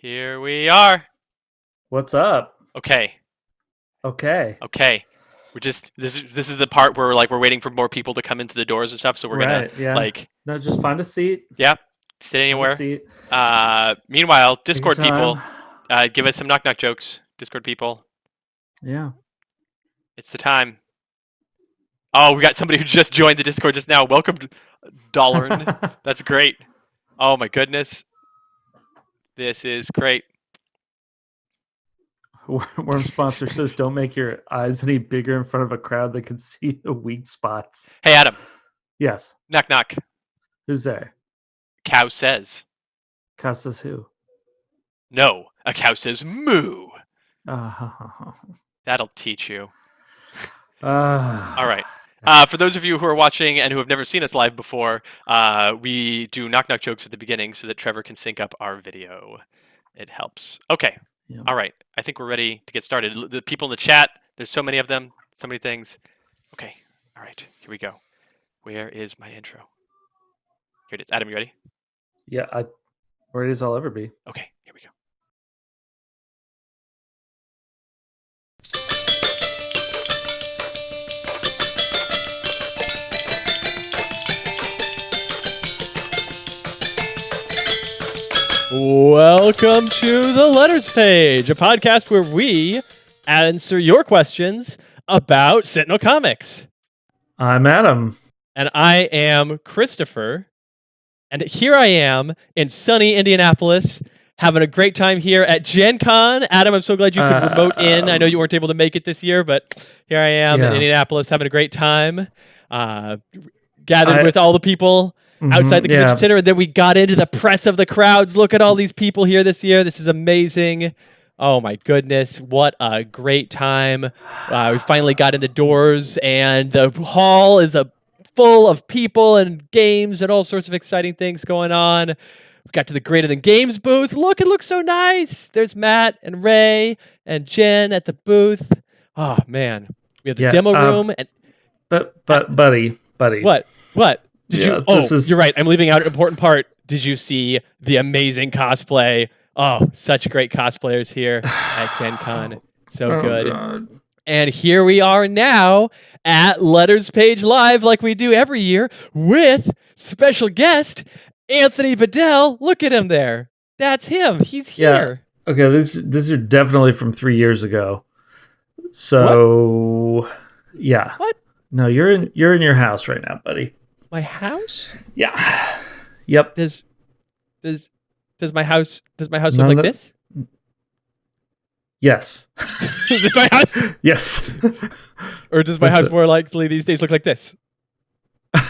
Here we are. What's up? Okay. Okay. This is the part where we're waiting for more people to come into the doors and stuff. So we're gonna Right. Yeah. No, just find a seat. sit Find a anywhere. seat. Meanwhile, Take your Discord people, time. give us some knock knock jokes. Discord people, Yeah. it's the time. Oh, we got somebody who just joined the Discord just now. Welcome, Dollern. That's great. Oh my goodness, this is great. Worm sponsor says, "Don't make your eyes any bigger in front of a crowd that can see the weak spots." Hey Adam, Yes. knock knock. Who's there? Cow says Cow says who? no. A cow says moo. Uh, That'll teach you. All All right. For those of you who are watching and who have never seen us live before, we do knock knock jokes at the beginning so that Trevor can sync up our video. It helps. Okay. Yeah. All right. I think we're ready to get started. The people in the chat, there's so many of them, so many things. Okay. All right. Here we go. Where is my intro? Here it is. Adam, you ready? Yeah. Ready as I'll ever be. Okay. Here we go. Welcome to the Letters Page, a podcast where we answer your questions about Sentinel Comics. I'm Adam. And I am Christopher. And here I am in sunny Indianapolis, having a great time here at Gen Con. Adam, I'm so glad you could remote in. I know you weren't able to make it this year, but here I am in Indianapolis having a great time. Gathered with all the people outside the convention center, and then we got into the press of the crowds. Look at all these people here this year. This is amazing. Oh my goodness, what a great time. We finally got in the doors, and the hall is full of people and games and all sorts of exciting things going on. We got to the Greater Than Games booth. Look, it looks so nice. There's Matt and Ray and Jen at the booth. Oh man, we have the demo room. But buddy. What? Did you? You're right. I'm leaving out an important part. Did you see the amazing cosplay? Oh, such great cosplayers here at Gen Con. So good. God. And here we are now at Letters Page Live, like we do every year, with special guest Anthony Bedell. Look at him there. That's him. He's here. Yeah. Okay, these are definitely from 3 years ago. So, yeah. What? No, you're in your house right now, buddy. My house? Yeah. Yep. Does my house look like this? Yes. Is this my house? Yes. Or does my house more likely these days look like this?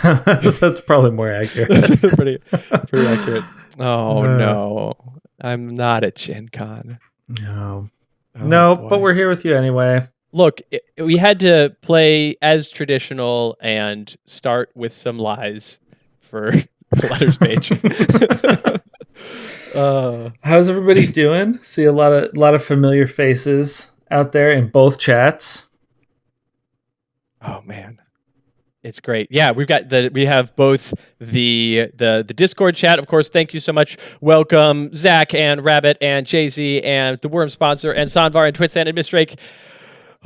That's probably more accurate. pretty accurate. Oh no. I'm not at Gen Con. No. But we're here with you anyway. Look, we had to play as traditional and start with some lies for the Letters Page. How's everybody doing? See a lot of familiar faces out there in both chats. Oh man, it's great. Yeah, we have both the Discord chat, of course. Thank you so much. Welcome Zach and Rabbit and Jay-Z and the Worm sponsor and Sanvar and Twitsan and Mistrake.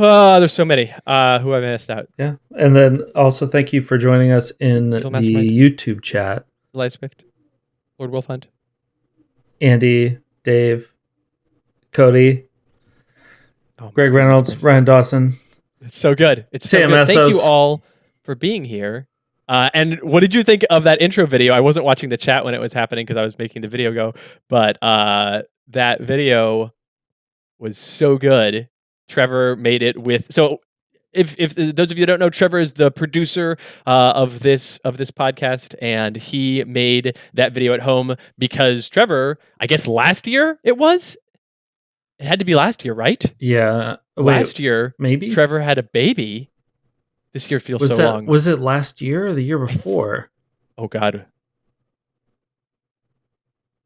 There's so many who I missed out. Yeah, and then also thank you for joining us in the YouTube chat. Light Swift, Lord Wolfhunt, Andy, Dave, Cody, Greg Reynolds, Ryan Dawson. It's so good. It's so good. Thank you all for being here. And what did you think of that intro video? I wasn't watching the chat when it was happening because I was making the video go, but that video was so good. Trevor made it with if those of you who don't know, Trevor is the producer of this podcast, and he made that video at home because Trevor, I guess last year it had to be last year, right? Yeah. Last year, maybe Trevor had a baby. This year feels so long. Was it last year or the year before? Oh God.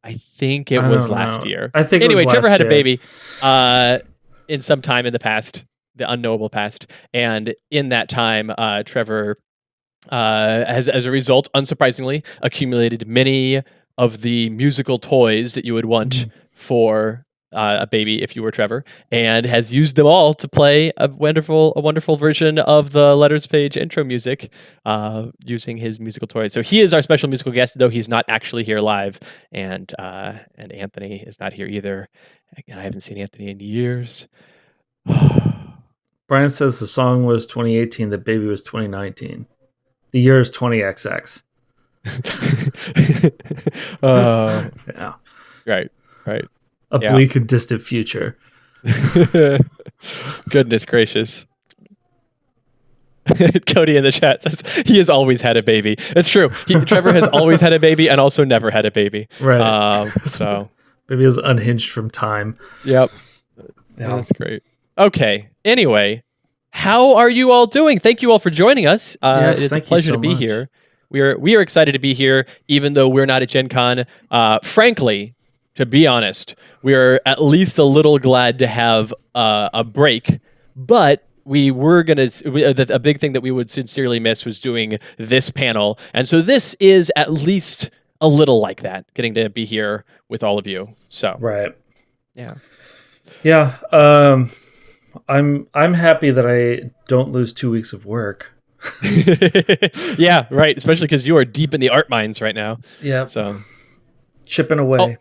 I think it was last year. I think anyway, it was Trevor last had year. a baby in some time in the past, the unknowable past. And in that time, Trevor has, as a result, unsurprisingly, accumulated many of the musical toys that you would want for a baby if you were Trevor, and has used them all to play a wonderful version of the letters page intro music using his musical toys. So he is our special musical guest, though he's not actually here live, and Anthony is not here either. Again, I haven't seen Anthony in years. Brian says the song was 2018, the baby was 2019. The year is 20XX. Yeah. Right. A bleak and distant future. Goodness gracious. Cody in the chat says he has always had a baby. It's true. Trevor has always had a baby and also never had a baby. Right. So baby is unhinged from time. Yep. Yeah. That's great. Okay. Anyway, how are you all doing? Thank you all for joining us. Yes, it's a pleasure to be here. We are excited to be here, even though we're not at Gen Con. Frankly, to be honest, we're at least a little glad to have a break, but we were a big thing that we would sincerely miss was doing this panel. And so this is at least a little like that, getting to be here with all of you. So, right. Yeah. Yeah. I'm happy that I don't lose 2 weeks of work. Yeah, right. Especially because you are deep in the art mines right now. Yeah. So chipping away.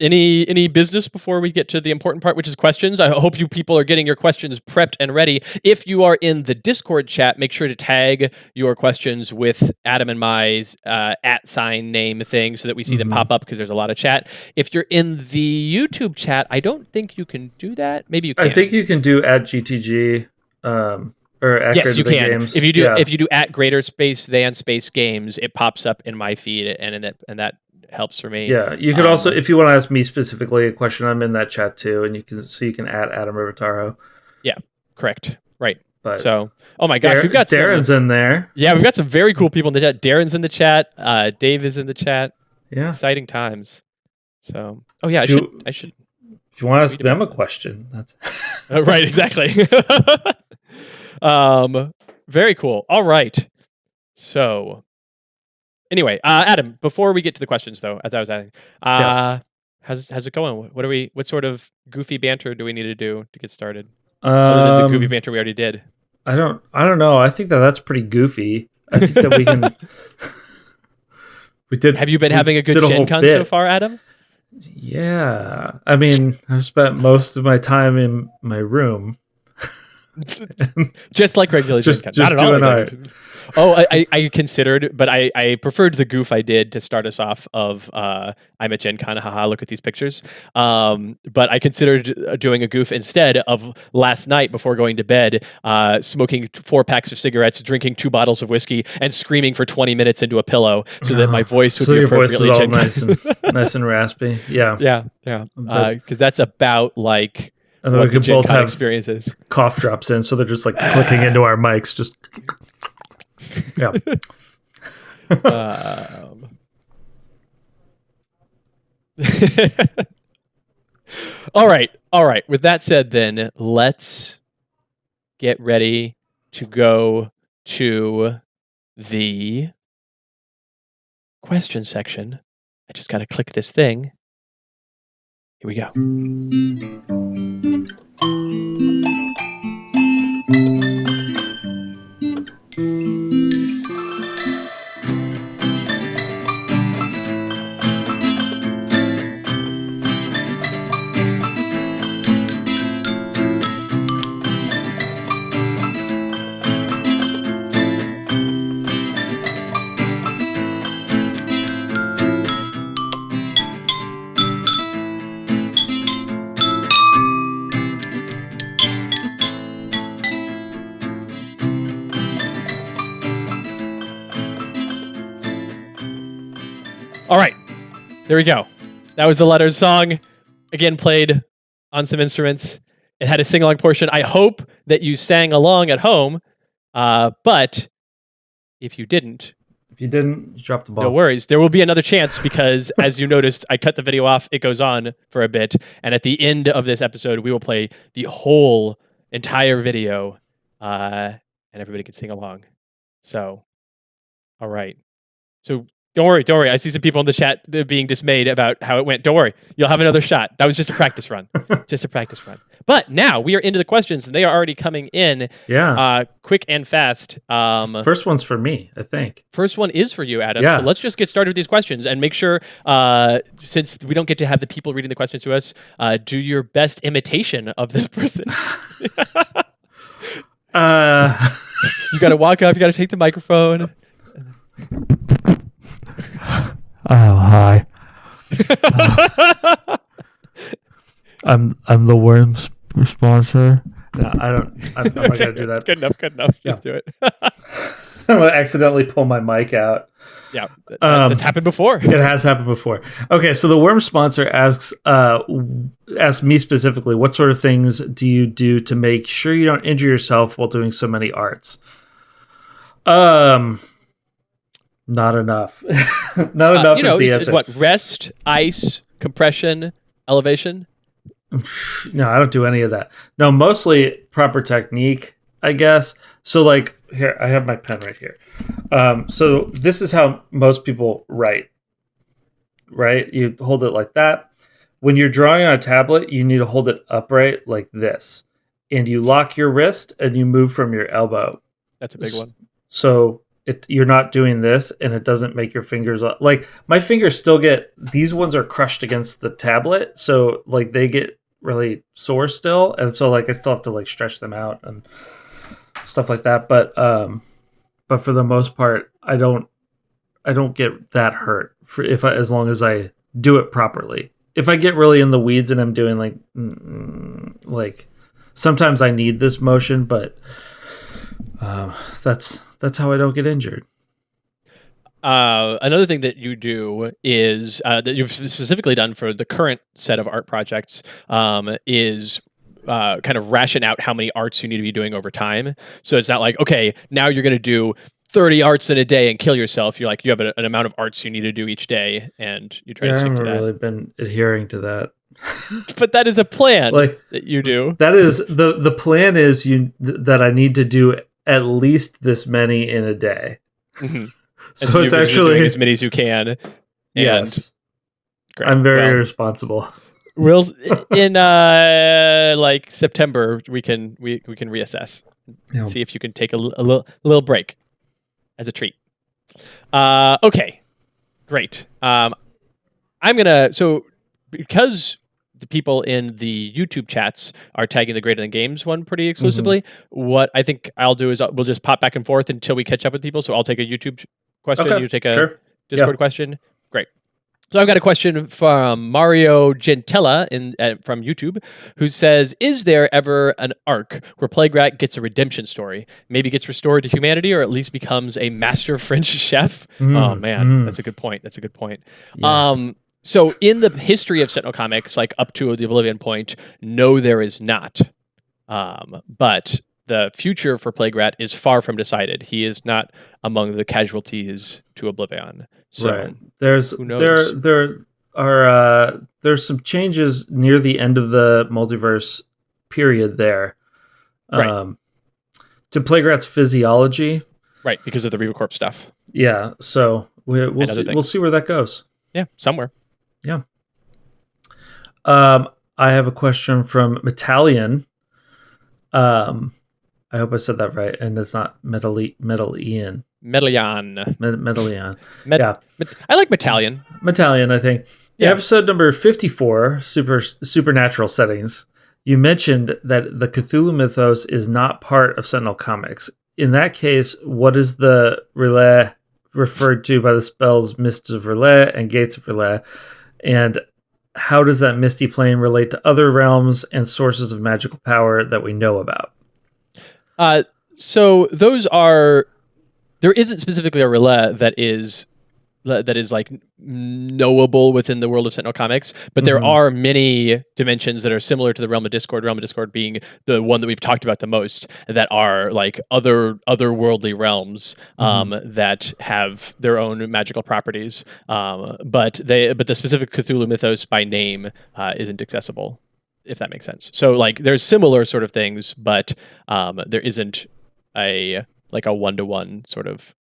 Any business before we get to the important part, which is questions? I hope you people are getting your questions prepped and ready. If you are in the Discord chat, make sure to tag your questions with Adam and my @ name thing so that we see them pop up, because there's a lot of chat. If you're in the YouTube chat, I don't think you can do that. Maybe you can. I think you can do @GTG. Or at yes, you can. Games. If you do, if you do @greater_than games, it pops up in my feed, and that helps for me. Yeah, you could also, if you want to ask me specifically a question, I'm in that chat too, and you can add Adam Rivataro. Yeah, correct. Right. But so, oh my gosh, we've got Darren's in there. Yeah, we've got some very cool people in the chat. Darren's in the chat. Dave is in the chat. Yeah, exciting times. So, oh yeah, I should. If you want to ask them a question, that's right. Exactly. Very cool. All right. So anyway, Adam, before we get to the questions though, as I was adding, how's it going? What sort of goofy banter do we need to do to get started? Other than the goofy banter we already did. I don't know. I think that's pretty goofy. I think that we can. We did. Have you been having a good Gen Con so far, Adam? Yeah. I mean, I've spent most of my time in my room. Just like regular Gen Con. Not at all. Oh, I considered, but I preferred the goof I did to start us off of I'm at Gen Con, haha, look at these pictures. But I considered doing a goof instead of last night before going to bed, smoking 4 packs of cigarettes, drinking 2 bottles of whiskey, and screaming for 20 minutes into a pillow so that my voice would be appropriately Gen Con. nice and raspy. Yeah. Yeah. Because that's about like and then what we could both have experiences. Cough drops in, so they're just like clicking into our mics. Just yeah. All right. With that said, then let's get ready to go to the question section. I just got to click this thing. Here we go. All right, there we go. That was the Letters song, again played on some instruments. It had a sing-along portion. I hope that you sang along at home, but if you didn't, you dropped the ball. No worries. There will be another chance because, as you noticed, I cut the video off. It goes on for a bit, and at the end of this episode, we will play the whole entire video, and everybody can sing along. So, all right. So Don't worry, don't worry. I see some people in the chat being dismayed about how it went. Don't worry, you'll have another shot. That was just a practice run, just a practice run. But now we are into the questions, and they are already coming in. Yeah. Quick and fast. First one's for me, I think. First one is for you, Adam. Yeah. So let's just get started with these questions and make sure, since we don't get to have the people reading the questions to us, do your best imitation of this person. You got to walk up. You got to take the microphone. Oh, hi. I'm the worms sponsor. No, I'm not gonna do that. Good enough. Good enough. Just do it. I'm gonna accidentally pull my mic out. Yeah, that's happened before. It has happened before. Okay, so the worm sponsor asks me specifically, what sort of things do you do to make sure you don't injure yourself while doing so many arts? Not enough. Not enough is the answer. What? Rest, ice, compression, elevation? No, I don't do any of that. No, mostly proper technique, I guess. So like here, I have my pen right here. So this is how most people write. Right? You hold it like that. When you're drawing on a tablet, you need to hold it upright like this. And you lock your wrist and you move from your elbow. That's a big one. So you're not doing this, and it doesn't make your fingers like my fingers still get, these ones are crushed against the tablet, so like they get really sore still, and so like I still have to like stretch them out and stuff like that. But for the most part, I don't get that hurt as long as I do it properly. If I get really in the weeds and I'm doing like sometimes I need this motion, but that's how I don't get injured. Another thing that you do is that you've specifically done for the current set of art projects is kind of ration out how many arts you need to be doing over time. So it's not like, okay, now you're going to do 30 arts in a day and kill yourself. You're like, you have an amount of arts you need to do each day, and you try to stick to that. I haven't really been adhering to that. But that is a plan that you do. That is the plan is that I need to do at least this many in a day. Mm-hmm. So it's actually doing as many as you can. Yes. Great. I'm very irresponsible. We'll in like September we can reassess. Yeah. See if you can take a little break as a treat. Okay. Great. Because the people in the YouTube chats are tagging the Greater Than Games one pretty exclusively, what I think I'll do is we'll just pop back and forth until we catch up with people. So I'll take a YouTube question, you take a Discord question. Great. So I've got a question from Mario Gentella from YouTube, who says, is there ever an arc where Plague gets a redemption story? Maybe gets restored to humanity, or at least becomes a master French chef? Oh, man. That's a good point. Yeah. So in the history of Sentinel Comics, like up to the Oblivion point, no, there is not. But the future for Plague Rat is far from decided. He is not among the casualties to Oblivion. So right. There's some changes near the end of the multiverse period there. Right. To Plague Rat's physiology. Right, because of the RevaCorp stuff. Yeah, so we'll see where that goes. Yeah, somewhere. Yeah. I have a question from Metallion. I hope I said that right, and it's not Metallion. Metallion. Yeah. I like Metallion. Metallion, I think. Yeah. Episode number 54, supernatural settings. You mentioned that the Cthulhu mythos is not part of Sentinel Comics. In that case, what is the relay referred to by the spells Mists of Relay and Gates of Relay? And how does that misty plane relate to other realms and sources of magical power that we know about? So those are... There isn't specifically a relay that is like knowable within the world of Sentinel Comics, but there are many dimensions that are similar to the Realm of Discord being the one that we've talked about the most, that are like otherworldly realms that have their own magical properties. But the specific Cthulhu mythos by name isn't accessible, if that makes sense. So like there's similar sort of things, but there isn't a one-to-one sort of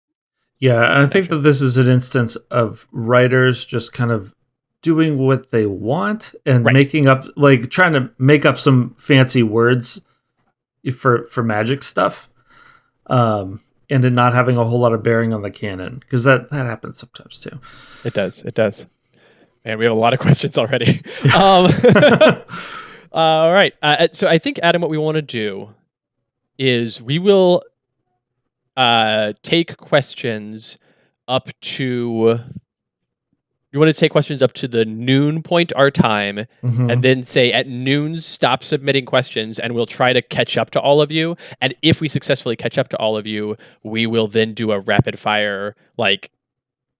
Yeah, and I think that this is an instance of writers just kind of doing what they want and making up, like trying to make up some fancy words for magic stuff, and then not having a whole lot of bearing on the canon, because that happens sometimes too. It does. Man, we have a lot of questions already. All right. So I think, Adam, what we want to do is we will take questions up to... You want to take questions up to the noon point our time, and then say at noon, stop submitting questions, and we'll try to catch up to all of you. And if we successfully catch up to all of you, we will then do a rapid fire, like,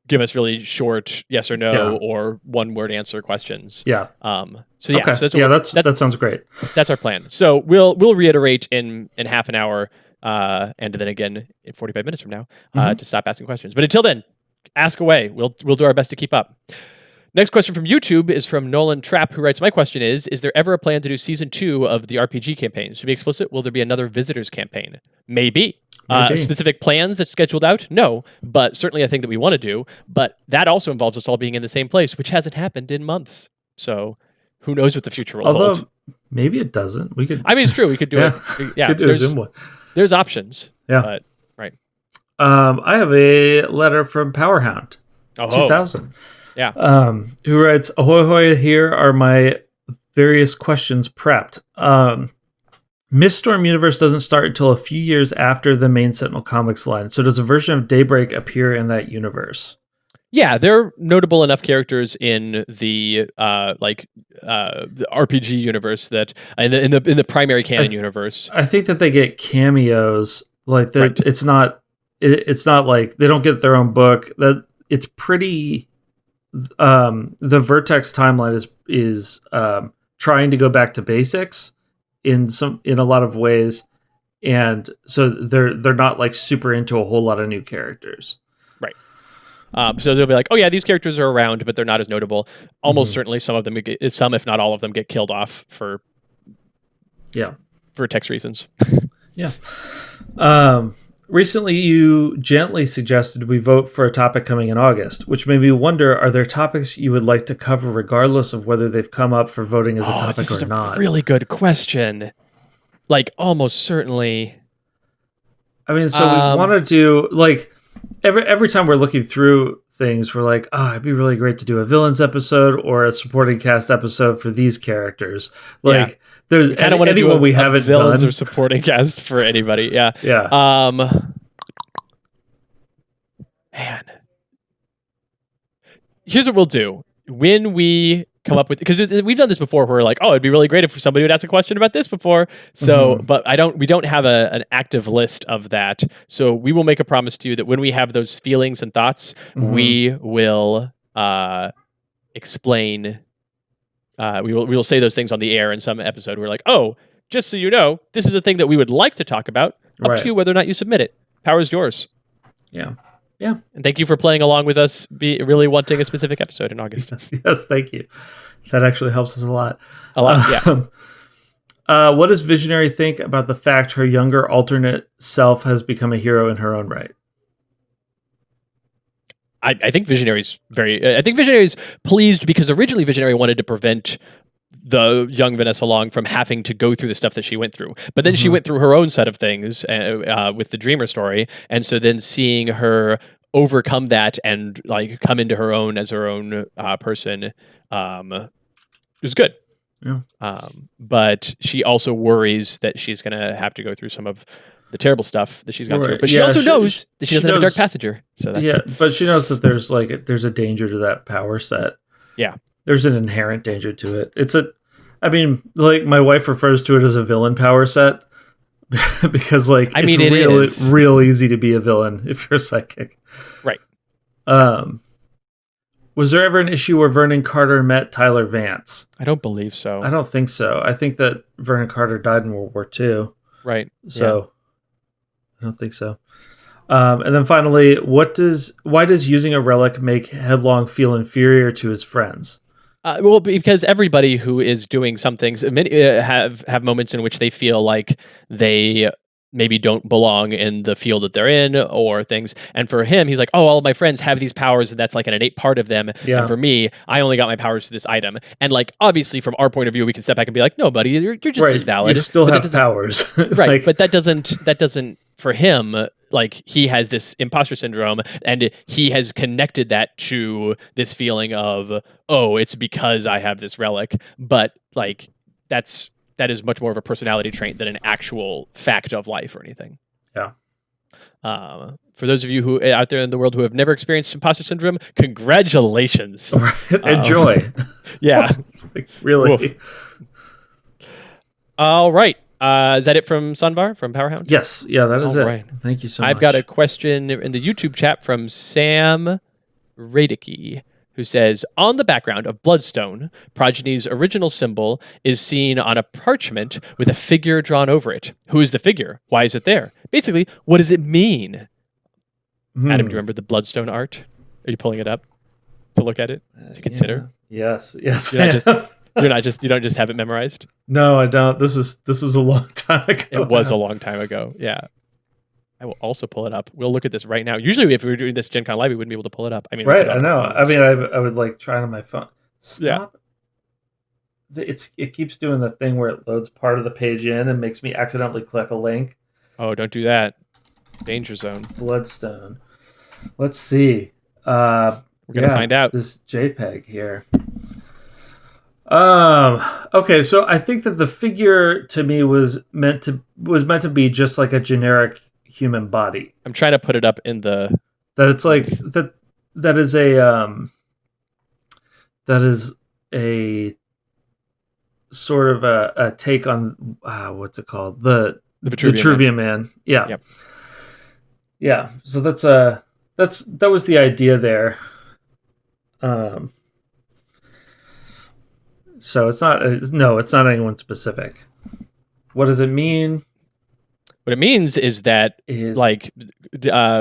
give us really short yes or no or one word answer questions. Yeah. So yeah, okay. So that sounds great. That's our plan. So we'll reiterate in half an hour, and then again in 45 minutes from now, to stop asking questions. But until then, ask away. We'll do our best to keep up. Next question from YouTube is from Nolan Trapp, who writes, my question is there ever a plan to do season 2 of the RPG campaigns? To be explicit, will there be another Visitors campaign? Maybe. Specific plans that's scheduled out? No, but certainly I think that we want to do. But that also involves us all being in the same place, which hasn't happened in months. So who knows what the future will hold. Maybe it doesn't. We could. I mean, it's true. We could do it. Yeah, could do a Zoom one. There's options. Yeah. But, right. I have a letter from Powerhound 2000. Yeah. Who writes, ahoy hoy, here are my various questions prepped. Miststorm Universe doesn't start until a few years after the main Sentinel Comics line. So does a version of Daybreak appear in that universe? Yeah, they're notable enough characters in the the RPG universe that in the primary canon universe. I think that they get cameos. Like it's not like they don't get their own book. That it's pretty. The Vertex timeline is trying to go back to basics in a lot of ways, and so they're not like super into a whole lot of new characters. Right. So they'll be like, oh yeah, these characters are around, but they're not as notable. Almost certainly some of them some, if not all of them, get killed off for Vertex reasons. Yeah. Recently, you gently suggested we vote for a topic coming in August, which made me wonder, are there topics you would like to cover regardless of whether they've come up for voting as a topic this or is a not? Really good question. Like, almost certainly. I mean, so we want to do, like, every time we're looking through things, we're like, it'd be really great to do a villains episode or a supporting cast episode for these characters. Like, there's anyone we haven't villains done. Or supporting cast for anybody. Yeah. Yeah. Man. Here's what we'll do. When we come up with, because we've done this before where we're like, it'd be really great if somebody would ask a question about this before. So, but we don't have an active list of that. So we will make a promise to you that when we have those feelings and thoughts, we will explain. We will say those things on the air in some episode. We're like, just so you know, this is a thing that we would like to talk about. Up to you whether or not you submit it. Power's yours. Yeah. Yeah. And thank you for playing along with us, really wanting a specific episode in August. Yes, thank you. That actually helps us a lot. Yeah. What does Visionary think about the fact her younger alternate self has become a hero in her own right? I think Visionary's pleased because originally Visionary wanted to prevent the young Vanessa Long from having to go through the stuff that she went through. But then she went through her own set of things with the Dreamer story. And so then seeing her overcome that and like come into her own as her own person was good. Yeah. But she also worries that she's going to have to go through some of the terrible stuff that she's gone through. But she also knows that she doesn't have a Dark Passenger. So that's... but she knows that there's a danger to that power set. Yeah. There's an inherent danger to it. Like my wife refers to it as a villain power set because it's real easy to be a villain if you're psychic. Right. Was there ever an issue where Vernon Carter met Tyler Vance? I don't believe so. I don't think so. I think that Vernon Carter died in World War II. Right. So I don't think so. And then finally, why does using a relic make Headlong feel inferior to his friends? Well, because everybody who is doing some things have moments in which they feel like they maybe don't belong in the field that they're in or things. And for him, he's like, oh, all of my friends have these powers and that's like an innate part of them. Yeah. And for me, I only got my powers through this item. And like, obviously from our point of view, we can step back and be like, no, buddy, you're just Right. as valid. You still But have powers. right. Like, But that doesn't for him, like he has this imposter syndrome and he has connected that to this feeling of, oh, it's because I have this relic. But like that is much more of a personality trait than an actual fact of life or anything. Yeah. For those of you who out there in the world who have never experienced imposter syndrome, congratulations. Enjoy. Yeah. Like, really. Woof. All right. Is that it from Sunvar, from Powerhound? Yes. Yeah, that is All it. right. Thank you so much. I've got a question in the YouTube chat from Sam Radicke, who says, on the background of Bloodstone, Progeny's original symbol is seen on a parchment with a figure drawn over it. Who is the figure? Why is it there? Basically, what does it mean? Adam, do you remember the Bloodstone art? Are you pulling it up to look at it, to consider? Yeah. Yes. You don't just have it memorized? No, I don't. This was a long time ago. It was a long time ago. Yeah. I will also pull it up. We'll look at this right now. Usually, if we were doing this Gen Con Live, we wouldn't be able to pull it up. I mean, right? I know. I mean, I would like try it on my phone. Stop. Yeah. It keeps doing the thing where it loads part of the page in and makes me accidentally click a link. Oh, don't do that. Danger zone. Bloodstone. Let's see. We're gonna find out. This JPEG here. Okay, so I think that the figure to me was meant to be just like a generic human body. I'm trying to put it up in the that it's like that is a sort of a take on what's it called, the Vitruvian Man. Yeah. Yep. Yeah. So that was the idea there. So it's not anyone specific. What does it mean? What it means is that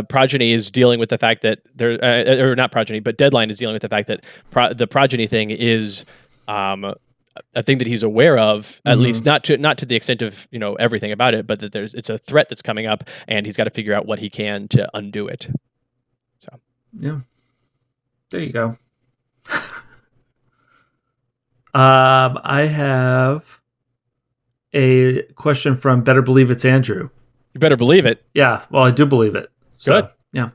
Progeny is dealing with the fact that or not Progeny, but Deadline is dealing with the fact that the Progeny thing is a thing that he's aware of, at least not to the extent of everything about it, but that it's a threat that's coming up, and he's got to figure out what he can to undo it. So yeah, there you go. I have a question from Better Believe It's Andrew. You better believe it. Yeah, well, I do believe it. Good. Yeah.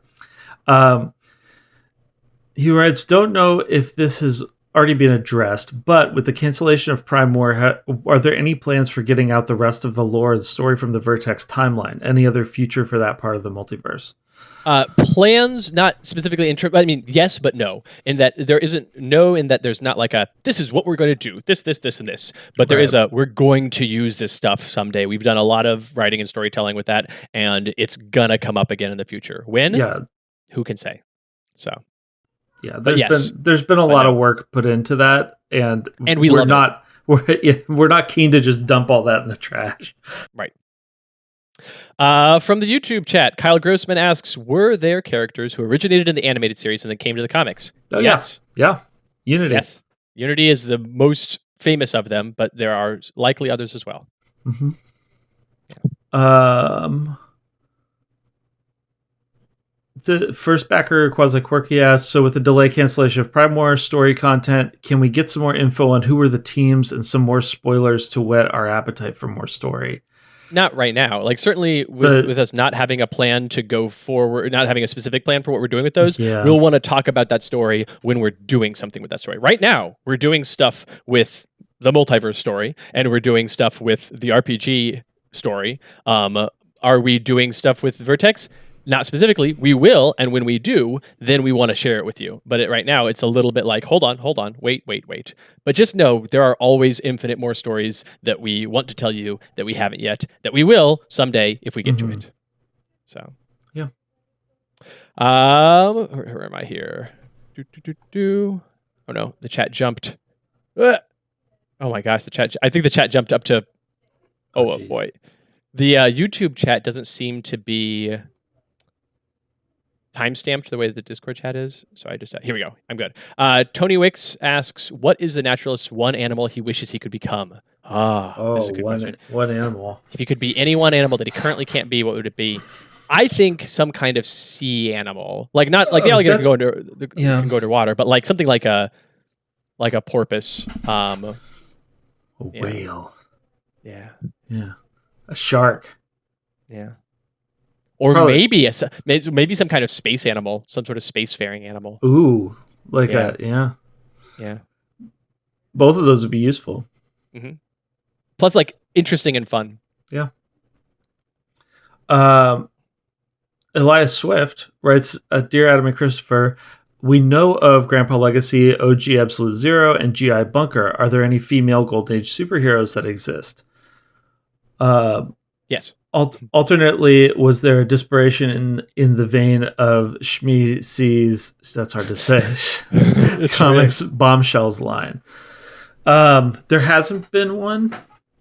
He writes, don't know if this has already been addressed, but with the cancellation of Prime War, are there any plans for getting out the rest of the lore and story from the Vertex timeline? Any other future for that part of the multiverse? Plans, not specifically I mean, yes, but no. In that there's not like this is what we're going to do, this, and this. But there is we're going to use this stuff someday. We've done a lot of writing and storytelling with that, and it's going to come up again in the future. When? Yeah. Who can say? So. Yeah, there's been a lot of work put into that, and we're not keen to just dump all that in the trash. Right. From the YouTube chat, Kyle Grossman asks, were there characters who originated in the animated series and then came to the comics? Oh, yes. Yeah. Unity. Yes. Unity is the most famous of them, but there are likely others as well. Mm-hmm. The first backer, Quasi Quirky, asks, so with the delay cancellation of Prime War story content, can we get some more info on who were the teams and some more spoilers to whet our appetite for more story? Not right now. Like, certainly with us not having a plan to go forward, not having a specific plan for what we're doing with those, we'll want to talk about that story when we're doing something with that story. Right now, we're doing stuff with the multiverse story, and we're doing stuff with the RPG story. Are we doing stuff with Vertex? Not specifically. We will, and when we do, then we want to share it with you. But right now, it's a little bit like, hold on, wait. But just know there are always infinite more stories that we want to tell you that we haven't yet, that we will someday if we get to it. So, yeah. Where am I here? Oh no, the chat jumped. Oh my gosh, I think the chat jumped up to. Oh boy, the YouTube chat doesn't seem to be timestamped the way that the Discord chat is. So I just, here we go. I'm good. Tony Wicks asks, what is the naturalist's one animal he wishes he could become? This is a good question. One animal. If you could be any one animal that he currently can't be, what would it be? I think some kind of sea animal, like not like the alligator can go under water, but like something like a porpoise. A whale. Yeah. Yeah. A shark. Yeah. Or maybe maybe some kind of space animal, some sort of spacefaring animal. Ooh, Yeah. Both of those would be useful. Mm-hmm. Plus, like, interesting and fun. Yeah. Elias Swift writes, Dear Adam and Christopher, we know of Grandpa Legacy, OG Absolute Zero, and GI Bunker. Are there any female Golden Age superheroes that exist? Yes. Alternately, was there a desperation in the vein of Shmi C's, that's hard to say, comics Bombshells line? There hasn't been one.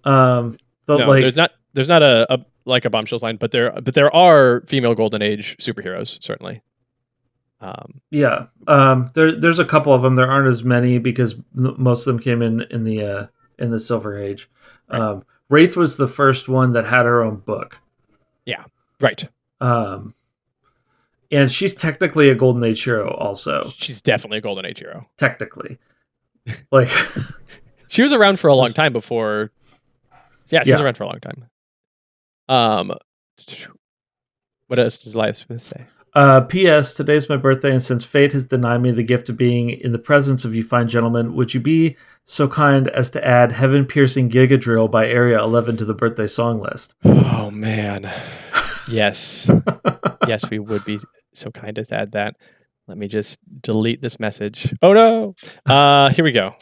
No, there's not a Bombshells line, but there are female Golden Age superheroes, certainly. There's a couple of them. There aren't as many because most of them came in the Silver Age. Right. Wraith was the first one that had her own book. Yeah, right. And she's technically a Golden Age hero also. She's definitely a Golden Age hero. Technically. Like she was around for a long time before. Yeah, she was around for a long time. What else does Elias Smith say? P.S. Today's my birthday, and since fate has denied me the gift of being in the presence of you fine gentlemen, would you be so kind as to add Heaven Piercing Giga Drill by Area 11 to the birthday song list? Oh, man. Yes. Yes, we would be so kind as to add that. Let me just delete this message. Oh, no. Here we go.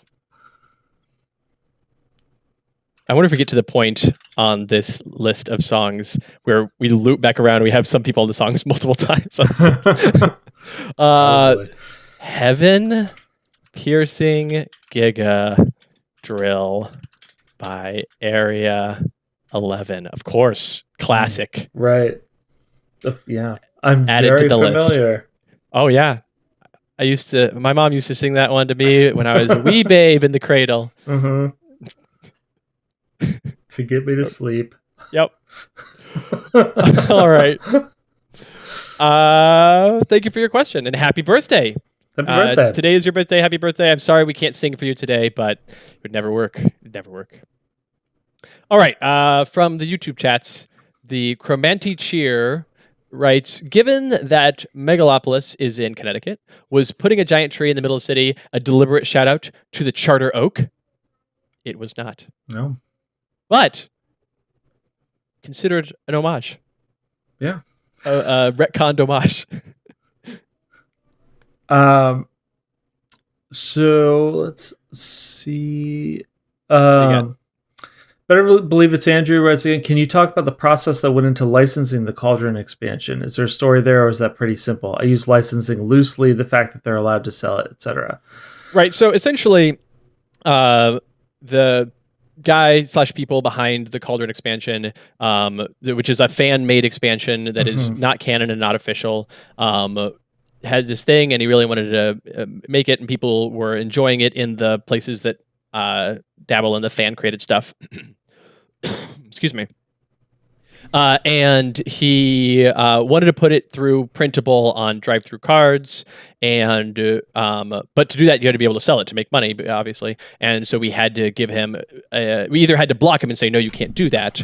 I wonder if we get to the point on this list of songs where we loop back around and we have some people in the songs multiple times. Heaven Piercing Giga Drill by Area 11. Of course. Classic. Right. I'm Added very to the familiar. list. Oh, yeah. My mom used to sing that one to me when I was a wee babe in the cradle. Mm-hmm. To get me to sleep. Yep. All right. Thank you for your question and happy birthday. Happy birthday. Today is your birthday. Happy birthday. I'm sorry we can't sing for you today, but it would never work. It'd never work. All right. From the YouTube chats, the Chromanti Cheer writes, given that Megalopolis is in Connecticut, was putting a giant tree in the middle of the city a deliberate shout out to the Charter Oak? It was not. No. But considered an homage. Yeah. A retconned homage. So let's see. Better believe it's Andrew writes again. Can you talk about the process that went into licensing the Cauldron expansion? Is there a story there, or is that pretty simple? I use licensing loosely, the fact that they're allowed to sell it, etc. Right. So essentially, the guy/people behind the Cauldron expansion, which is a fan-made expansion that is not canon and not official, had this thing, and he really wanted to make it, and people were enjoying it in the places that dabble in the fan-created stuff. Excuse me. And he wanted to put it through printable on drive-through cards, and but to do that, you had to be able to sell it to make money, obviously. And so we had to give him. We either had to block him and say, "No, you can't do that."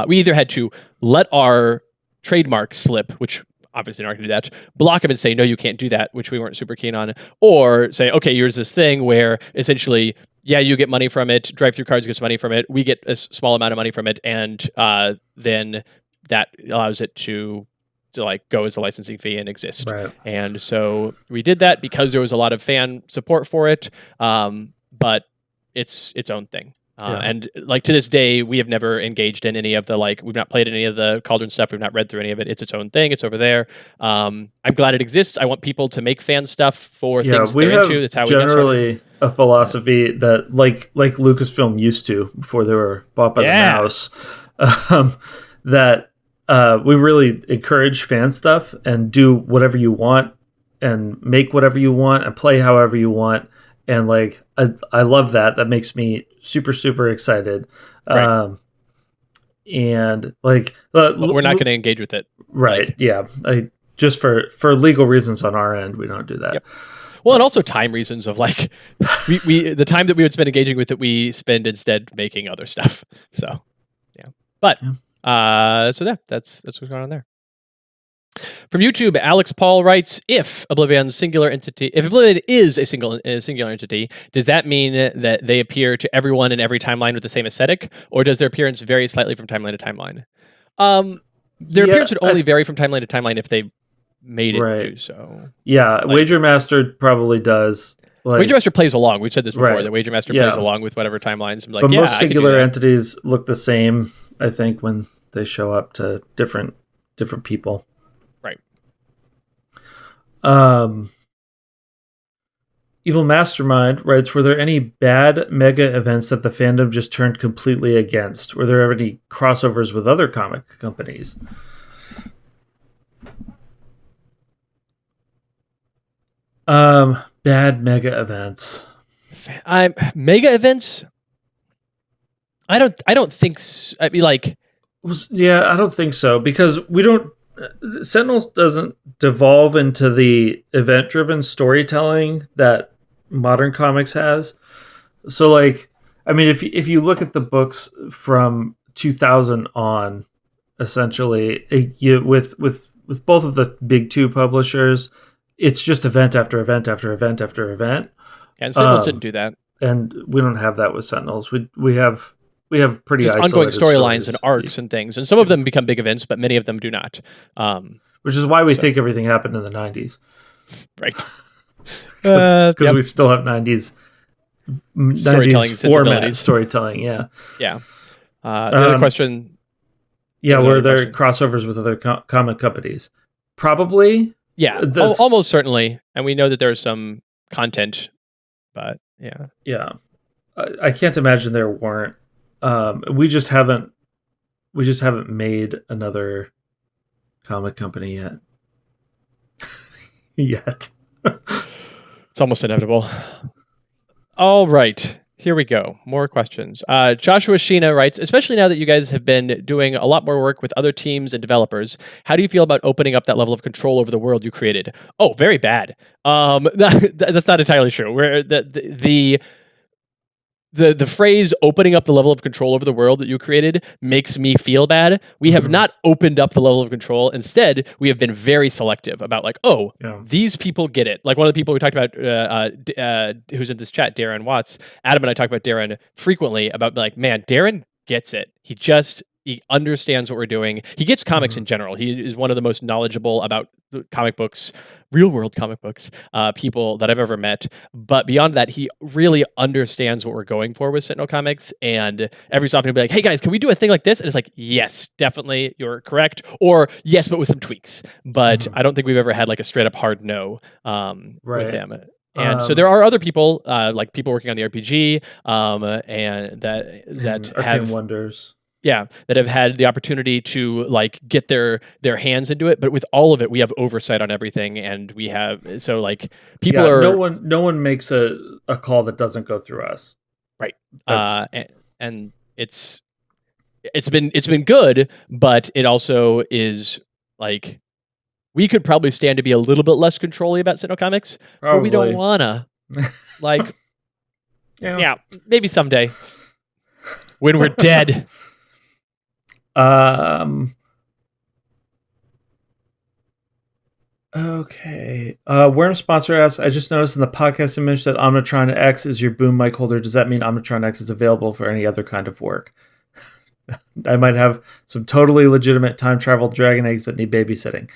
We either had to let our trademark slip, which obviously not going to do that. Block him and say, "No, you can't do that," which we weren't super keen on, or say, "Okay, here's this thing where essentially." Yeah, you get money from it. Drive-through cards gets money from it. We get a small amount of money from it, and then that allows it to like go as a licensing fee and exist. Right. And so we did that because there was a lot of fan support for it, but it's its own thing. And like to this day, we have never engaged in any of the we've not played any of the Cauldron stuff. We've not read through any of it. It's its own thing. It's over there. I'm glad it exists. I want people to make fan stuff for things they're into. That's how we got started. A philosophy that like Lucasfilm used to before they were bought by the mouse. That we really encourage fan stuff and do whatever you want and make whatever you want and play however you want. And I love that. That makes me super excited. Right. And like, But we're not going to engage with it. Right. Like, yeah. Just for legal reasons on our end, we don't do that. Yep. Well, and also time reasons of like, we the time that we would spend engaging with it, we spend instead making other stuff. So, yeah. But, so yeah, that's what's going on there. From YouTube, Alex Paul writes, if Oblivion is a singular entity, does that mean that they appear to everyone in every timeline with the same aesthetic, or does their appearance vary slightly from timeline to timeline? Their appearance would only vary from timeline to timeline if they made it do so. Yeah, like, Wager Master probably does. Like, Wager Master plays along. We've said this before, that Wager Master plays along with whatever timelines. Like, but most singular entities look the same, I think, when they show up to different people. Right. Evil Mastermind writes, were there any bad mega events that the fandom just turned completely against? Were there any crossovers with other comic companies? Bad mega events. Mega events? I don't think so. I mean, like, yeah, I don't think so, because we don't. Sentinels doesn't devolve into the event-driven storytelling that modern comics has. So, like, I mean, if you look at the books from 2000 on, essentially, with both of the big two publishers, it's just event after event after event after event. And Sentinels didn't do that, and we don't have that with Sentinels. We have pretty just ongoing storylines and arcs and things, and some of them become big events, but many of them do not. Which is why we think everything happened in the 90s, right? Because we still have 90s storytelling format storytelling. Yeah. The other question. Yeah, were there crossovers with other comic companies? Probably. Yeah, almost certainly, and we know that there's some content, but yeah. I can't imagine there weren't. We just haven't made another comic company yet. It's almost inevitable. All right. Here we go. More questions. Joshua Sheena writes, especially now that you guys have been doing a lot more work with other teams and developers, how do you feel about opening up that level of control over the world you created? Oh, very bad. That's not entirely true. Where the phrase opening up the level of control over the world that you created makes me feel bad. We have not opened up the level of control. Instead, we have been very selective about like, these people get it. Like one of the people we talked about who's in this chat, Darren Watts, Adam and I talk about Darren frequently about like, man, Darren gets it. He understands what we're doing. He gets comics in general. He is one of the most knowledgeable about comic books, real world comic books, people that I've ever met. But beyond that, he really understands what we're going for with Sentinel Comics. And every so often he'll be like, hey guys, can we do a thing like this? And it's like, yes, definitely, you're correct. Or yes, but with some tweaks. But I don't think we've ever had like a straight up hard no with him. And so there are other people, like people working on the RPG, and that have Wonders. Yeah, that have had the opportunity to like get their hands into it, but with all of it, we have oversight on everything, and we have like people are no one makes a call that doesn't go through us, right? And it's been good, but it also is like we could probably stand to be a little bit less controlling about Sentinel Comics, but we don't wanna like maybe someday when we're dead. Okay. Worm Sponsor asks, I just noticed in the podcast image that Omnitron X is your boom mic holder. Does that mean Omnitron X is available for any other kind of work? I might have some totally legitimate time travel dragon eggs that need babysitting.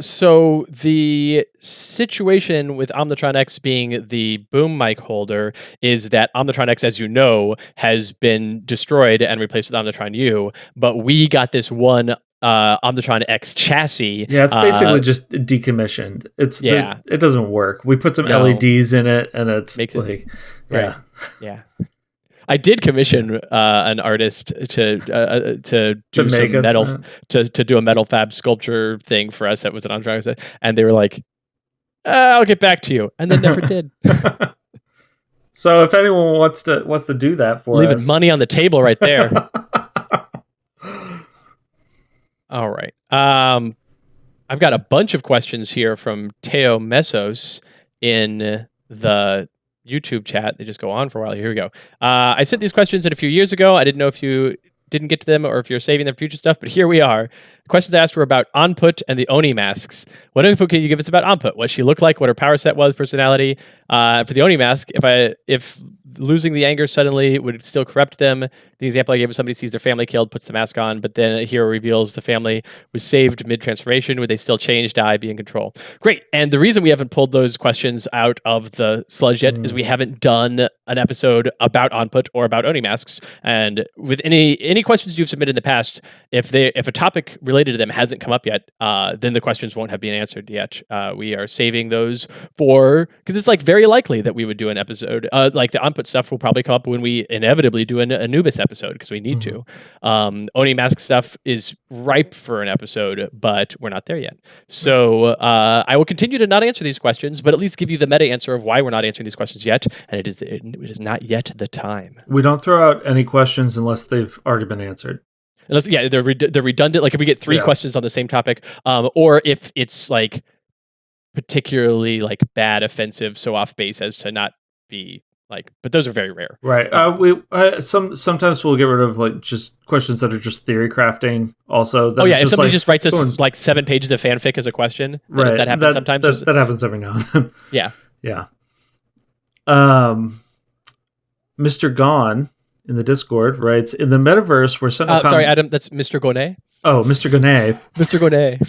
So the situation with Omnitron X being the boom mic holder is that Omnitron X, as you know, has been destroyed and replaced with Omnitron U, but we got this one Omnitron X chassis. Yeah, it's basically just decommissioned. It doesn't work. We put some LEDs in it, and it's Yeah. I did commission an artist to do some metal to do a metal fab sculpture thing for us that was an Omnitron, and they were like, "I'll get back to you," and then never did. So if anyone wants to do that for Leaving us, money on the table right there. All right. I've got a bunch of questions here from Teo Mesos in the YouTube chat. They just go on for a while. Here we go. I sent these questions in a few years ago. I didn't know if you didn't get to them or if you're saving them for future stuff, but here we are. Questions asked were about Onput and the Oni masks. What info can you give us about Onput? What she looked like, what her power set was, personality. For the Oni mask, if losing the anger suddenly would still corrupt them. The example I gave is somebody sees their family killed, puts the mask on, but then a hero reveals the family was saved mid-transformation. Would they still change, die, be in control? Great. And the reason we haven't pulled those questions out of the sludge yet is we haven't done an episode about Onput or about Oni masks. And with any questions you've submitted in the past, if a topic related to them hasn't come up yet, then the questions won't have been answered yet. We are saving those because it's like very likely that we would do an episode like the Onput stuff will probably come up when we inevitably do an Anubis episode because we need to. Oni mask stuff is ripe for an episode, but we're not there yet. So I will continue to not answer these questions, but at least give you the meta answer of why we're not answering these questions yet, and it is not yet the time. We don't throw out any questions unless they've already been answered. Unless, they're redundant. Like if we get three questions on the same topic, or if it's like particularly like bad, offensive, so off base as to not be like. But those are very rare, right? Sometimes we'll get rid of like just questions that are just theory crafting. Also, if somebody just writes us like 7 pages of fanfic as a question, right? That happens sometimes. That happens every now and then. Yeah. Mr. Gone in the Discord writes, in the metaverse where Sentinel sorry, Adam, that's Mr. Gonet. Oh, Mr. Gonet. Mr. Gonet.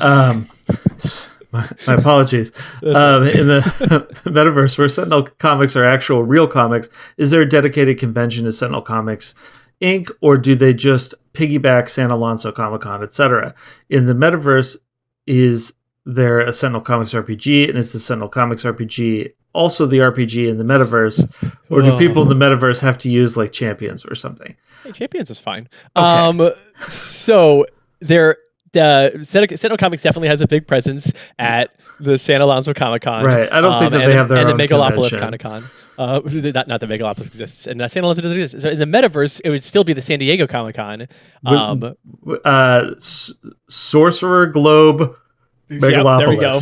My apologies. In the metaverse where Sentinel comics are actual real comics, is there a dedicated convention to Sentinel Comics Inc., or do they just piggyback San Alonso Comic-Con, etc.? In the metaverse, is there a Sentinel Comics RPG, and is the Sentinel Comics RPG also the RPG in the metaverse, or do people in the metaverse have to use like champions or something? Hey, champions is fine. Okay. So the Sentinel Comics definitely has a big presence at the San Alonso Comic Con. Right. I don't think that they have their own and the Megalopolis convention. Comic Con. Not the Megalopolis exists, and San Alonso doesn't exist. So in the metaverse, it would still be the San Diego Comic Con. Sorcerer Globe. Megalopolis. There we go.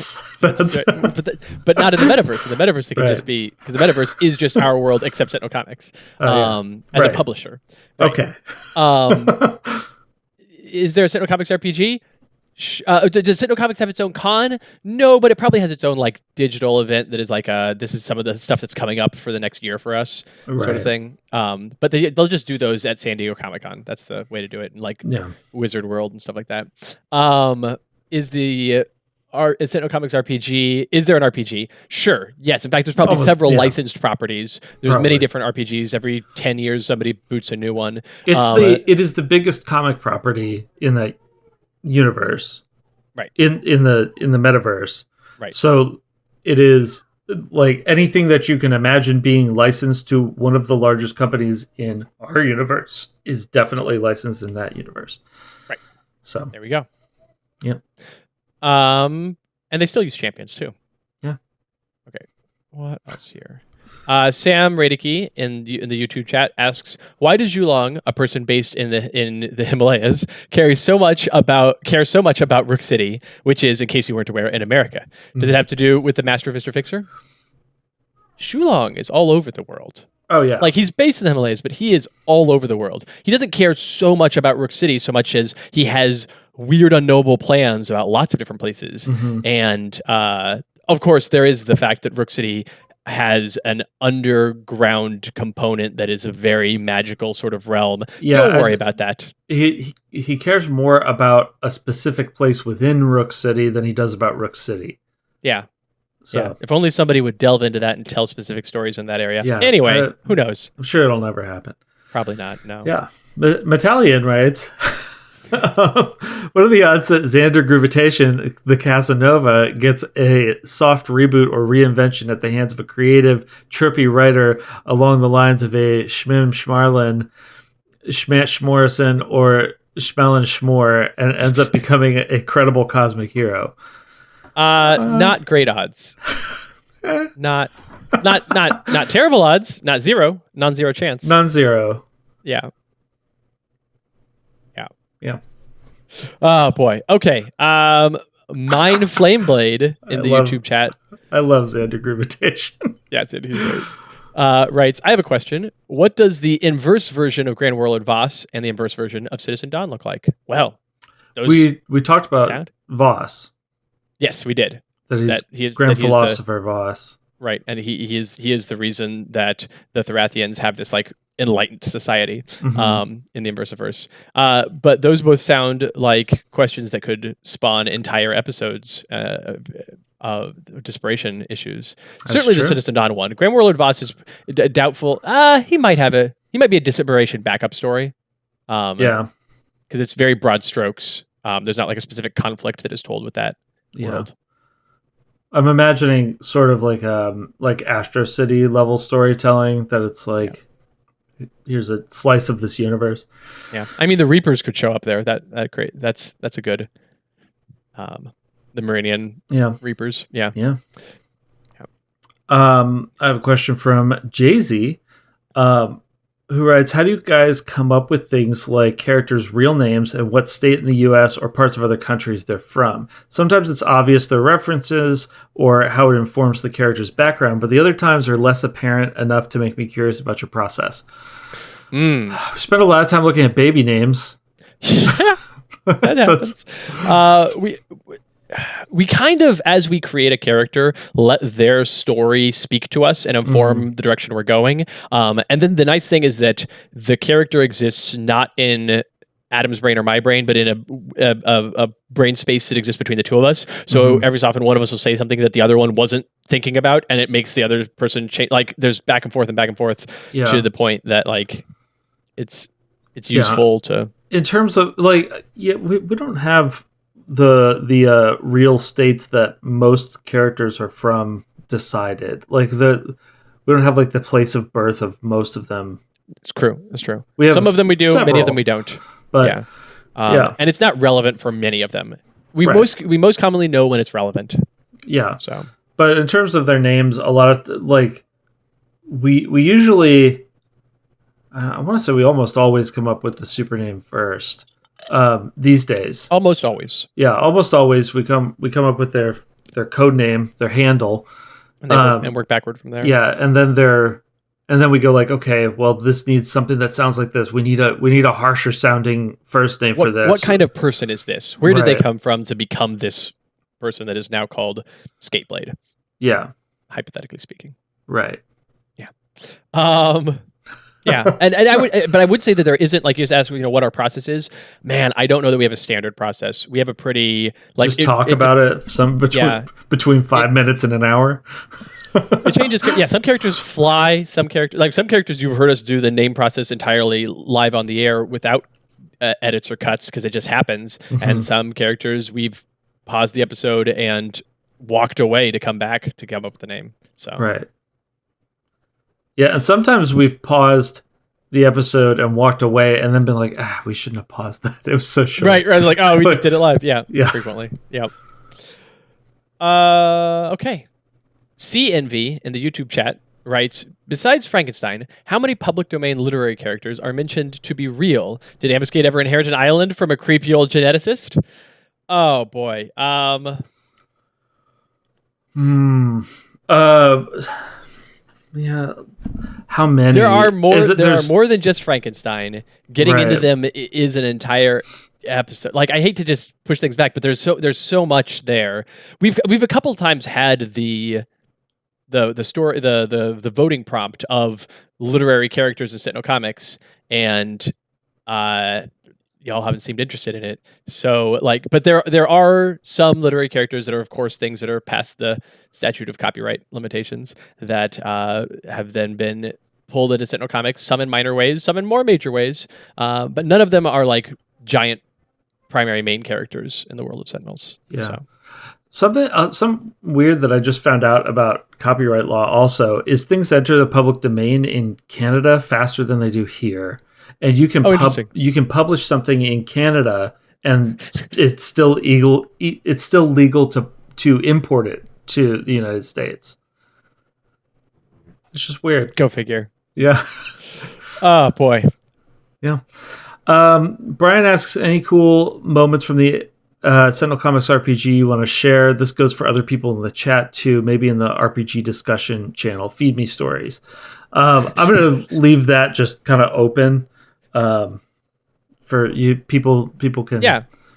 But not in the metaverse. In the metaverse, it could just be, because the metaverse is just our world except Sentinel Comics as a publisher. Right? Okay. Is there a Sentinel Comics RPG? Does Sentinel Comics have its own con? No, but it probably has its own like digital event that is like this is some of the stuff that's coming up for the next year for us, sort of thing. But they'll just do those at San Diego Comic Con. That's the way to do it, and like Wizard World and stuff like that. Is Sentinel Comics RPG? Is there an RPG? Sure. Yes. In fact, there's probably several licensed properties. There's many different RPGs. Every 10 years, somebody boots a new one. It is the biggest comic property in that universe, right? In the metaverse, right? So it is like anything that you can imagine being licensed to one of the largest companies in our universe is definitely licensed in that universe, right? So there we go. Yep. And they still use champions too. Yeah. Okay. What else here? Sam Radicki in the YouTube chat asks, "Why does Yulong, a person based in the Himalayas, care so much about Rook City, which is, in case you weren't aware, in America? Does it have to do with the Master of Mr. Fixer? Shulong is all over the world. Oh yeah, like he's based in the Himalayas, but he is all over the world. He doesn't care so much about Rook City so much as he has weird, unknowable plans about lots of different places. And of course, there is the fact that Rook City has an underground component that is a very magical sort of realm. Yeah, don't worry about that. He cares more about a specific place within Rook City than he does about Rook City. Yeah. So if only somebody would delve into that and tell specific stories in that area. Yeah. Anyway, who knows? I'm sure it'll never happen. Probably not. No. Yeah. Metallian writes, what are the odds that Xander Gravitation, the Casanova, gets a soft reboot or reinvention at the hands of a creative, trippy writer along the lines of a Schmim Schmarlin, Schmat Schmorrison, or Schmelin Schmor, and ends up becoming a credible cosmic hero? Not great odds. Not not terrible odds, not zero, non-zero chance. Non-zero. Yeah. Yeah. Oh boy. Okay. Mine Flameblade in the YouTube chat. I love Xander Grubitation. Yeah, it's it. He's great. Writes, I have a question. What does the inverse version of Grand Warlord Voss and the inverse version of Citizen Dawn look like? Well, we talked about Voss. Yes, we did. That he's Grand Philosopher Voss. Right, and he is the reason that the Therathians have this like enlightened society in the Inversiverse. But those both sound like questions that could spawn entire episodes of desperation issues. That's certainly true. The Citizen Dawn one. Grand Warlord Voss is doubtful. He might be a desperation backup story. Because it's very broad strokes. There's not like a specific conflict that is told with that world. I'm imagining sort of like Astro City level storytelling, that it's like, here's a slice of this universe. Yeah, I mean the Reapers could show up there. That great. That's a good. The Meridian Reapers. Yeah. I have a question from Jay-Z, who writes, how do you guys come up with things like characters' real names and what state in the U.S. or parts of other countries they're from? Sometimes it's obvious they're references or how it informs the character's background, but the other times are less apparent enough to make me curious about your process. We spent a lot of time looking at baby names. That happens. We kind of, as we create a character, let their story speak to us and inform the direction we're going. And then the nice thing is that the character exists not in Adam's brain or my brain, but in a brain space that exists between the two of us. So every so often one of us will say something that the other one wasn't thinking about, and it makes the other person change. Like there's back and forth to the point that like it's useful to. In terms of like, we don't have the real states that most characters are from decided. Like we don't have like the place of birth of most of them. It's true. We have some of them we do, several, many of them we don't. But and it's not relevant for many of them. We most commonly know when it's relevant. Yeah. So, but in terms of their names, a lot of like we usually, I want to say we almost always come up with the super name first. These days, almost always, we come up with their code name, their handle, and work backward from there. Yeah, and then we go like, okay, well, this needs something that sounds like this. We need a harsher sounding first name for this. What kind of person is this? Where did they come from to become this person that is now called Skateblade? Yeah, hypothetically speaking. Right. Yeah. Yeah, and I would say that there isn't, like you just asked, what our process is. Man, I don't know that we have a standard process. We have a pretty like just talk about it between 5 minutes and an hour. It changes. Yeah, some characters fly. Some characters you've heard us do the name process entirely live on the air without edits or cuts because it just happens. And some characters we've paused the episode and walked away to come back to come up with the name. So right. Yeah, and sometimes we've paused the episode and walked away and then been like, we shouldn't have paused that. It was so short. Right. Like, we just did it live. Yeah. Frequently. Yep. Okay. CNV in the YouTube chat writes, besides Frankenstein, how many public domain literary characters are mentioned to be real? Did Ambuscade ever inherit an island from a creepy old geneticist? Oh, boy. Yeah, how many? There are more. There are more than just Frankenstein. Getting into them is an entire episode. Like I hate to just push things back, but there's so much there. We've a couple times had the story the voting prompt of literary characters in Sentinel comics, and y'all haven't seemed interested in it. So but there are some literary characters that are of course things that are past the statute of copyright limitations that have then been pulled into Sentinel comics, some in minor ways, some in more major ways. But none of them are like giant primary main characters in the world of Sentinels. Yeah. So. Some weird that I just found out about copyright law also is things enter the public domain in Canada faster than they do here. And you can publish something in Canada, and it's still legal. It's still legal to import it to the United States. It's just weird. Go figure. Yeah. Oh boy. Yeah. Brian asks, any cool moments from the Sentinel Comics RPG you want to share? This goes for other people in the chat too, maybe in the RPG discussion channel. Feed me stories. I'm going to leave that just kind of open for you. People can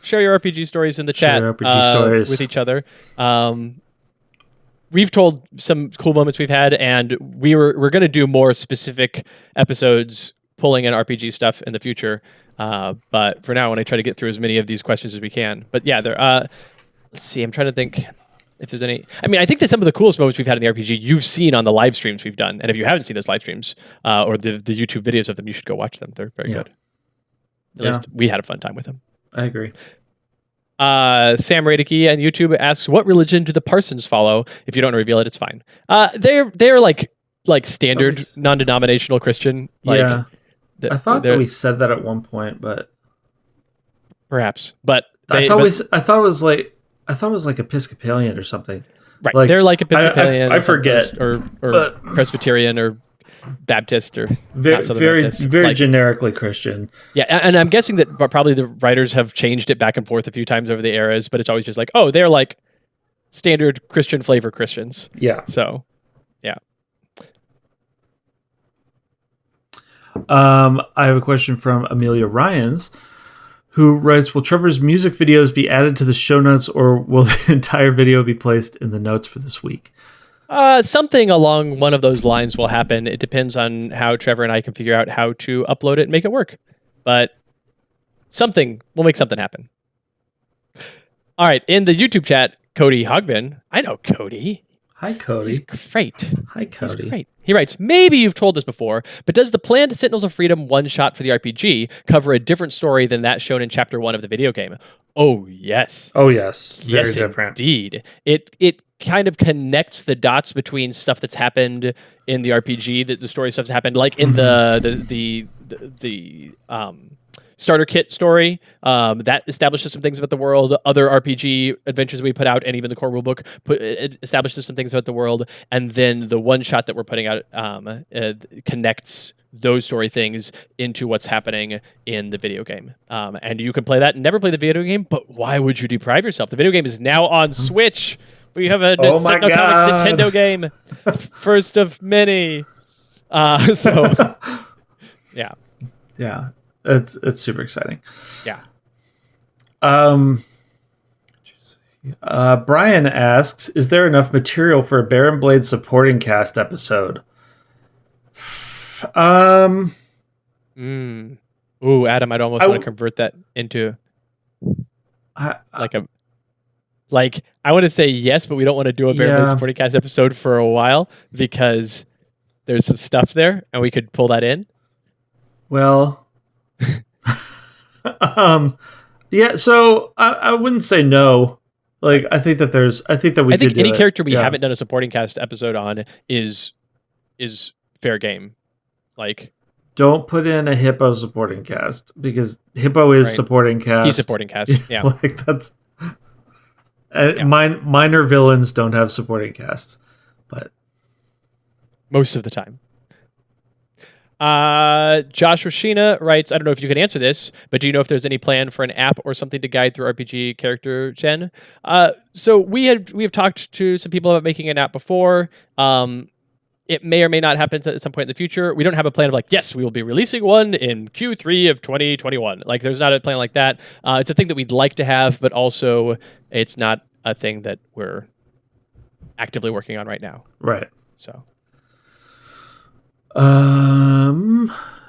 share your RPG stories in the chat RPG stories with each other. We've told some cool moments we've had, and we're going to do more specific episodes pulling in RPG stuff in the future. But for now, I want to try to get through as many of these questions as we can. But yeah, let's see. I'm trying to think if there's any. I mean, I think that some of the coolest moments we've had in the RPG you've seen on the live streams we've done. And if you haven't seen those live streams or the YouTube videos of them, you should go watch them. They're very good. At least we had a fun time with them. I agree. Sam Radicke on YouTube asks, "What religion do the Parsons follow? If you don't want to reveal it, it's fine." They're like standard non-denominational Christian. I thought that we said that at one point, but perhaps. But I thought it was like Episcopalian or something. Right, like, they're like Episcopalian. I forget, or Presbyterian or Baptist or very like, generically Christian. Yeah, and I'm guessing that probably the writers have changed it back and forth a few times over the eras, but it's always just like, oh, they're like standard Christian flavor Christians. Yeah. So, yeah. I have a question from Amelia Ryans, who writes, will Trevor's music videos be added to the show notes, or will the entire video be placed in the notes for this week? Something along one of those lines will happen. It depends on how Trevor and I can figure out how to upload it and make it work. But we'll make something happen. All right, in the YouTube chat, Cody Hogbin. I know Cody. Hi, Cody. He's great. Hi, Cody. He's great. He writes, maybe you've told us before, but does the planned Sentinels of Freedom one-shot for the RPG cover a different story than that shown in Chapter 1 of the video game? Oh, yes. Oh, yes. Very different. Indeed. It kind of connects the dots between stuff that's happened in the RPG, the story stuff that's happened, like in the starter kit story that establishes some things about the world. Other RPG adventures we put out, and even the core rulebook establishes some things about the world. And then the one shot that we're putting out connects those story things into what's happening in the video game. And you can play that and never play the video game, but why would you deprive yourself? The video game is now on Switch. We have a Sentinel Comics Nintendo game, first of many. So, yeah. Yeah, it's super exciting. Yeah. Brian asks, is there enough material for a Baron Blade supporting cast episode? Ooh, Adam, I'd almost want to convert that into I want to say yes, but we don't want to do a Baron Blade supporting cast episode for a while because there's some stuff there and we could pull that in. Well, yeah, so I wouldn't say no. Like, I think that any character we haven't done a supporting cast episode on is fair game. Like, don't put in a Hippo supporting cast because Hippo is supporting cast. He's supporting cast. Yeah, like that's minor villains don't have supporting casts, but most of the time. Josh Rashina writes, I don't know if you can answer this, but do you know if there's any plan for an app or something to guide through RPG character gen? So we have talked to some people about making an app before. It may or may not happen at some point in the future. We don't have a plan of like, yes, we will be releasing one in Q3 of 2021. Like, there's not a plan like that. It's a thing that we'd like to have, but also it's not a thing that we're actively working on right now. Right. So.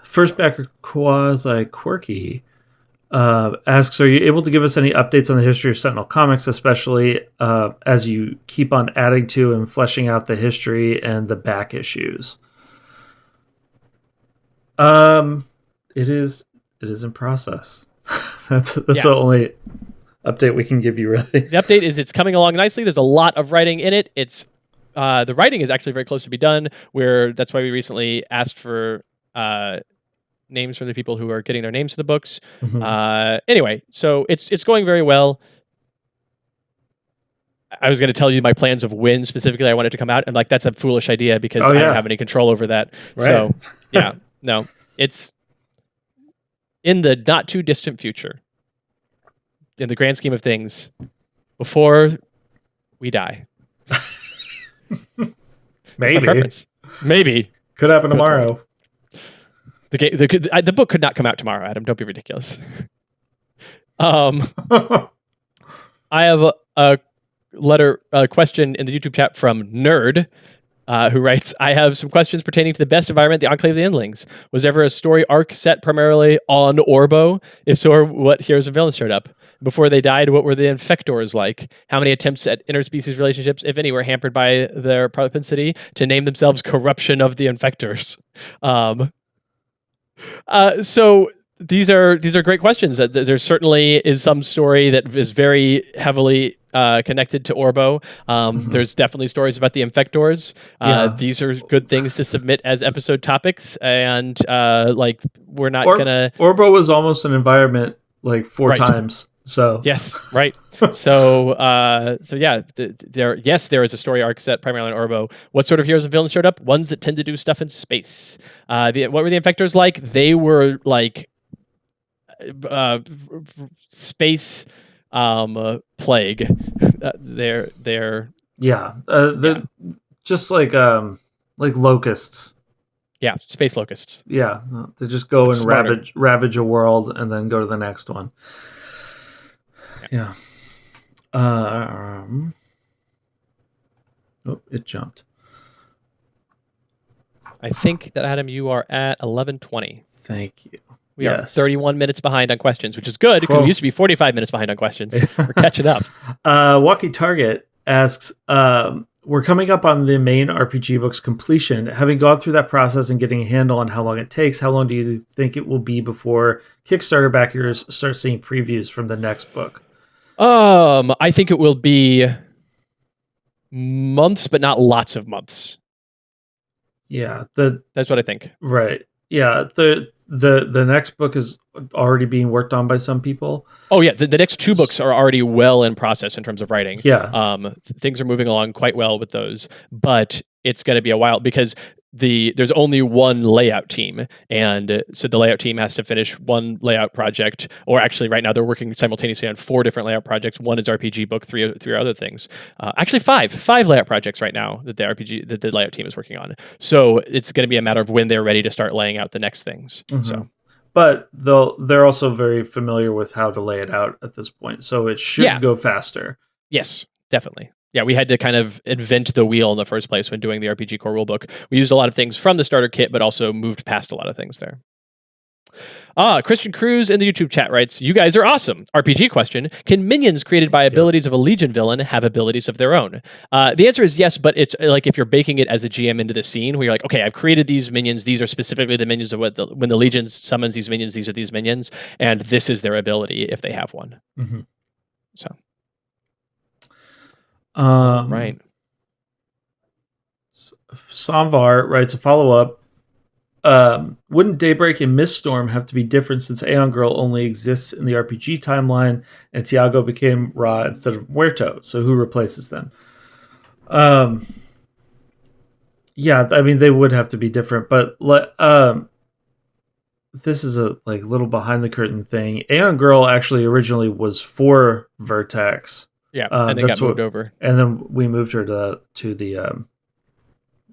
First backer Quasi Quirky asks, are you able to give us any updates on the history of Sentinel Comics, especially as you keep on adding to and fleshing out the history and the back issues? It is in process. That's the only update we can give you, really. The update is it's coming along nicely. There's a lot of writing in it. It's the writing is actually very close to be done. That's why we recently asked for names from the people who are getting their names to the books. Mm-hmm. Anyway, so it's going very well. I was going to tell you my plans of when specifically I wanted to come out, and like that's a foolish idea because Oh, I yeah. don't have any control over that. Right. So yeah, no, it's in the not too distant future. In the grand scheme of things, before we die. That's my Maybe. preference. Maybe. Could happen tomorrow. The book could not come out tomorrow, Adam. Don't be ridiculous. I have a question in the YouTube chat from Nerd, who writes, I have some questions pertaining to the best environment, the Enclave of the Endlings. Was ever a story arc set primarily on Orbo? If so, what heroes and villains showed up? Before they died, what were the Infectors like? How many attempts at interspecies relationships, if any, were hampered by their propensity to name themselves Corruption of the Infectors? So these are great questions. There certainly is some story that is very heavily connected to Orbo. There's definitely stories about the Infectors. These are good things to submit as episode topics, and like we're not gonna. Orbo was almost an environment like 4 times. So yes, right. So yeah, there is a story arc set primarily on Orbo. What sort of heroes and villains showed up? Ones that tend to do stuff in space. What were the Infectors like? They were like space plague. They're just like locusts. Yeah, space locusts. Yeah, they just go and ravage a world and then go to the next one. Yeah. Oh, it jumped. I think that, Adam, you are at 11:20. Thank you. We are 31 minutes behind on questions, which is good because we used to be 45 minutes behind on questions. We're catching up. Walkie Target asks, we're coming up on the main RPG book's completion. Having gone through that process and getting a handle on how long it takes, how long do you think it will be before Kickstarter backers start seeing previews from the next book? I think it will be months, but not lots of months. Yeah, that's what I think. Right. Yeah, the next book is already being worked on by some people. Oh yeah, the next 2 books are already well in process in terms of writing. Yeah. Things are moving along quite well with those, but it's going to be a while because there's only one layout team, and so the layout team has to finish one layout project, or actually right now they're working simultaneously on 4 different layout projects. One is RPG book, three other things. Actually five layout projects right now that the layout team is working on. So it's going to be a matter of when they're ready to start laying out the next things. Mm-hmm. So, but they're also very familiar with how to lay it out at this point, so it should go faster. Yes, definitely. Yeah, we had to kind of invent the wheel in the first place when doing the RPG core rulebook. We used a lot of things from the starter kit, but also moved past a lot of things there. Christian Cruz in the YouTube chat writes, you guys are awesome. RPG question, can minions created by abilities of a Legion villain have abilities of their own? The answer is yes, but it's like if you're baking it as a GM into the scene where you're like, okay, I've created these minions. These are specifically the minions of when the Legion summons these minions, these are these minions, and this is their ability if they have one. Mm-hmm. So. Right. Samvar writes a follow-up. Wouldn't Daybreak and Miststorm have to be different since Aeon Girl only exists in the RPG timeline and Tiago became Ra instead of Muerto? So who replaces them? Yeah, I mean they would have to be different, but this is a little behind the curtain thing. Aeon Girl actually originally was for Vertex. Yeah, and then got moved over. And then we moved her to the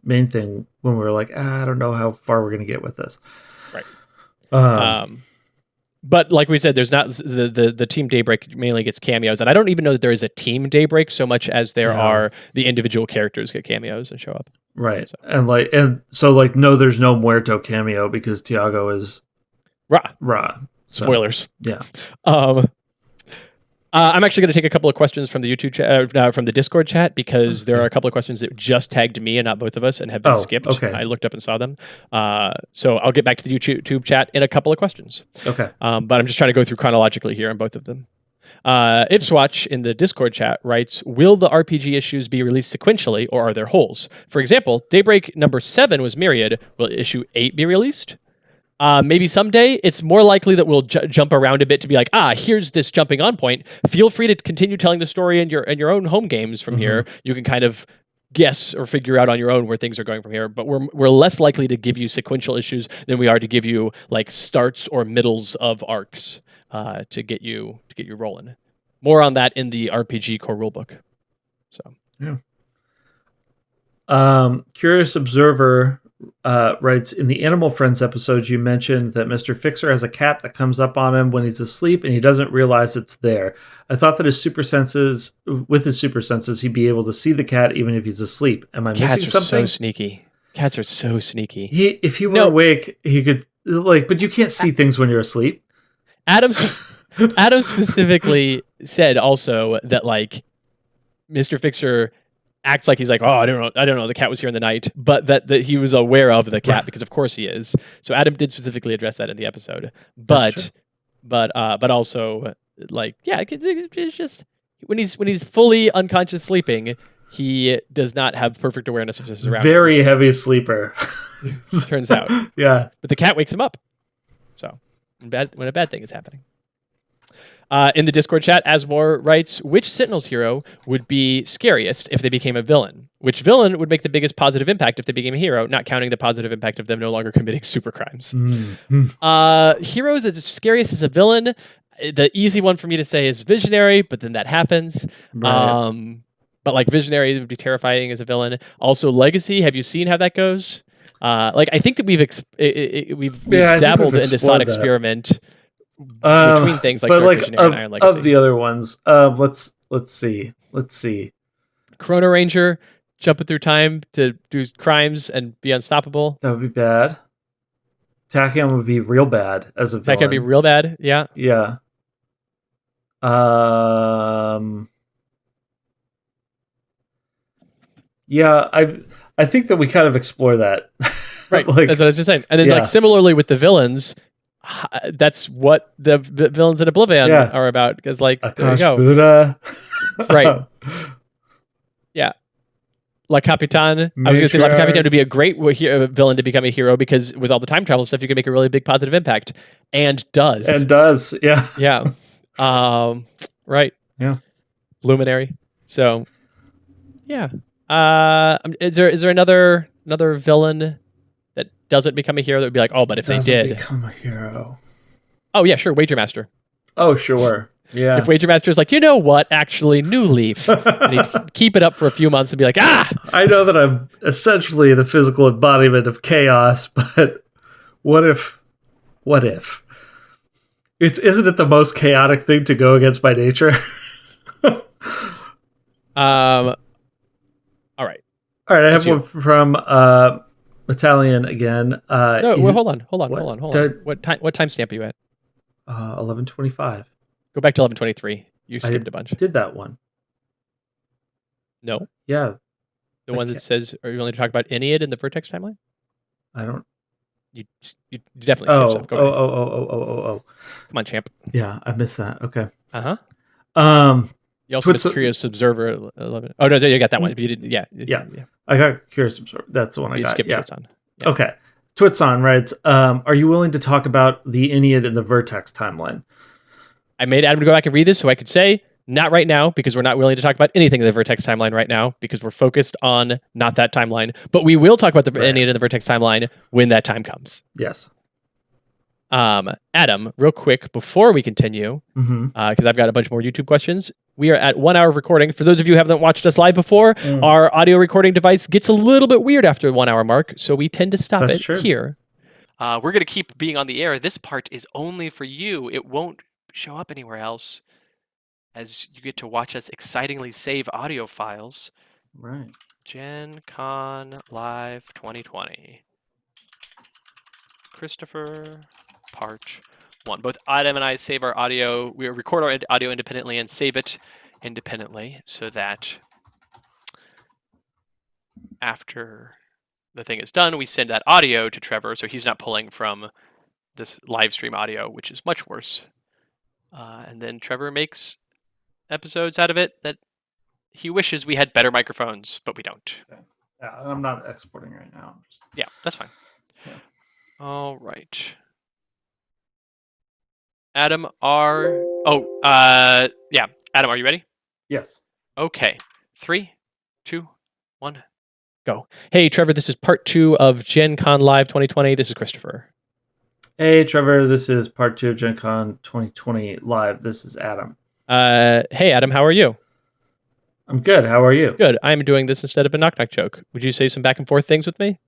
main thing when we were like, I don't know how far we're going to get with this. Right. But like we said, there's not the Team Daybreak mainly gets cameos, and I don't even know that there is a Team Daybreak so much as there are the individual characters get cameos and show up. Right. So. No, there's no Muerto cameo because Tiago is Ra. So, spoilers. Yeah. I'm actually going to take a couple of questions from the YouTube chat, from the Discord chat, because there are a couple of questions that just tagged me and not both of us and have been skipped. Okay. I looked up and saw them. So I'll get back to the YouTube chat in a couple of questions. Okay. But I'm just trying to go through chronologically here on both of them. Ipswatch in the Discord chat writes, will the RPG issues be released sequentially or are there holes? For example, Daybreak number 7 was Myriad. Will issue 8 be released? Maybe someday. It's more likely that we'll jump around a bit to be like, here's this jumping on point. Feel free to continue telling the story in your own home games from here. You can kind of guess or figure out on your own where things are going from here. But we're less likely to give you sequential issues than we are to give you like starts or middles of arcs to get you rolling. More on that in the RPG core rulebook. So Curious Observer writes, in the Animal Friends episode, you mentioned that Mr. Fixer has a cat that comes up on him when he's asleep and he doesn't realize it's there. I thought that with his super senses, he'd be able to see the cat even if he's asleep. Am I missing something? Cats are so sneaky. Cats are so sneaky. If he were awake, he could but you can't see things when you're asleep. Adam specifically said also that like Mr. Fixer acts like he's like, I don't know, the cat was here in the night, but that he was aware of the cat because of course he is. So Adam did specifically address that in the episode, but also like, it's just when he's fully unconscious sleeping, he does not have perfect awareness of his surroundings. Very heavy sleeper, turns out. Yeah, but the cat wakes him up. So when a bad thing is happening. In the Discord chat, Asmore writes, which Sentinels hero would be scariest if they became a villain? Which villain would make the biggest positive impact if they became a hero, not counting the positive impact of them no longer committing super crimes? Hero that's scariest as a villain, the easy one for me to say is Visionary, but then that happens. Right. But like Visionary would be terrifying as a villain. Also Legacy, have you seen how that goes? I think that we've dabbled in this thought experiment between things like Dark Visionary and Iron Legacy. Of the other ones, let's see. Chrono Ranger, jumping through time to do crimes and be unstoppable. That would be bad. Tachyon would be real bad as a villain. That could be real bad, yeah. Yeah. Yeah, I think that we kind of explore that. Right, that's what I was just saying. And then similarly with the villains, that's what the villains in Oblivion are about. Because Akash Buddha. Right. Yeah. La Capitan. I was going to say La Capitan would be a great villain to become a hero because with all the time travel stuff, you can make a really big positive impact. And does. Yeah. Yeah. Right. Yeah. Luminary. So, yeah. Is there another villain that doesn't become a hero that would be like, but if they did become a hero. Oh yeah, sure, Wager Master. Oh sure. Yeah. If Wager Master is like, you know what, actually New Leaf. And he'd keep it up for a few months and be like, I know that I'm essentially the physical embodiment of chaos, but what if isn't it the most chaotic thing to go against by nature? All right. I have one from Italian again. Hold on. What time stamp are you at? 11:25. Go back to 11:23. You skipped a bunch. Did that one? No. Yeah. The one that says, "Are you willing to talk about Ennead in the Vertex timeline?" I don't. You definitely skipped stuff. Go ahead. Oh. Come on, champ. Yeah, I missed that. Okay. You also missed Curious Observer 11. Oh, no, you got that one. You didn't, yeah. I got Curious Observer. That's the one I got. Skipped Twitson. Yeah. Okay. Twitson writes, are you willing to talk about the Ennead in the Vertex timeline? I made Adam to go back and read this so I could say, not right now, because we're not willing to talk about anything in the Vertex timeline right now, because we're focused on not that timeline. But we will talk about the Ennead in the Vertex timeline when that time comes. Yes. Adam, real quick, before we continue, because I've got a bunch more YouTube questions, we are at 1 hour of recording. For those of you who haven't watched us live before, our audio recording device gets a little bit weird after the 1 hour mark, so we tend to stop here. We're going to keep being on the air. This part is only for you. It won't show up anywhere else, as you get to watch us excitingly save audio files. Right. Gen Con Live 2020. Christopher Part 1. Both Adam and I save our audio. We record our audio independently and save it independently so that after the thing is done, we send that audio to Trevor so he's not pulling from this live stream audio, which is much worse. And then Trevor makes episodes out of it that he wishes we had better microphones, but we don't. Yeah, I'm not exporting right now. Yeah, that's fine. Yeah. All right. Adam, yeah. Adam, are you ready? Yes. Okay. 3, 2, 1, go. Hey, Trevor, this is part 2 of Gen Con Live 2020. This is Christopher. Hey, Trevor. This is part 2 of Gen Con 2020 live. This is Adam. Hey, Adam, how are you? I'm good. How are you? Good. I'm doing this instead of a knock-knock joke. Would you say some back and forth things with me?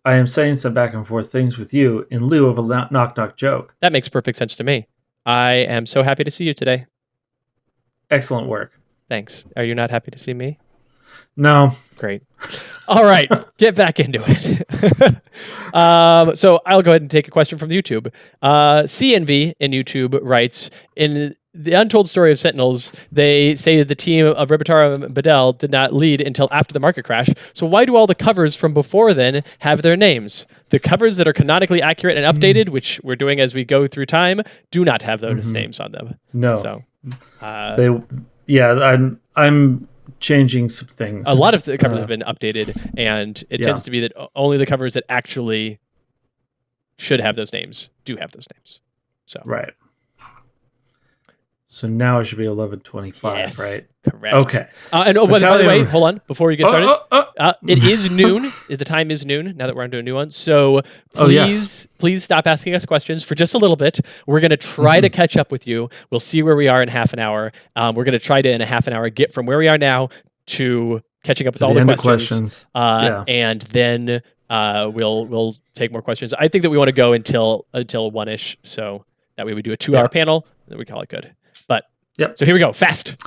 I am saying some back and forth things with you in lieu of a knock-knock joke. That makes perfect sense to me. I am so happy to see you today. Excellent work. Thanks. Are you not happy to see me? No. Great. All right, get back into it. So I'll go ahead and take a question from YouTube. CNV in YouTube writes, in the untold story of Sentinels, they say that the team of Ribitaro and Bedell did not lead until after the market crash. So why do all the covers from before then have their names? The covers that are canonically accurate and updated, which we're doing as we go through time, do not have those names on them. No. So, I'm changing some things. A lot of the covers have been updated, and it tends to be that only the covers that actually should have those names do have those names. So right. So now it should be 11:25, yes, right? Correct. Okay. By the way, hold on before you get started. It is noon. The time is noon now that we're on to a new one. So please stop asking us questions for just a little bit. We're going to try to catch up with you. We'll see where we are in half an hour. We're going to try to, in a half an hour, get from where we are now to catching up with all the questions. And then we'll take more questions. I think that we want to go until 1-ish, so that way we do a 2-hour panel, then we call it good. But so here we go, fast.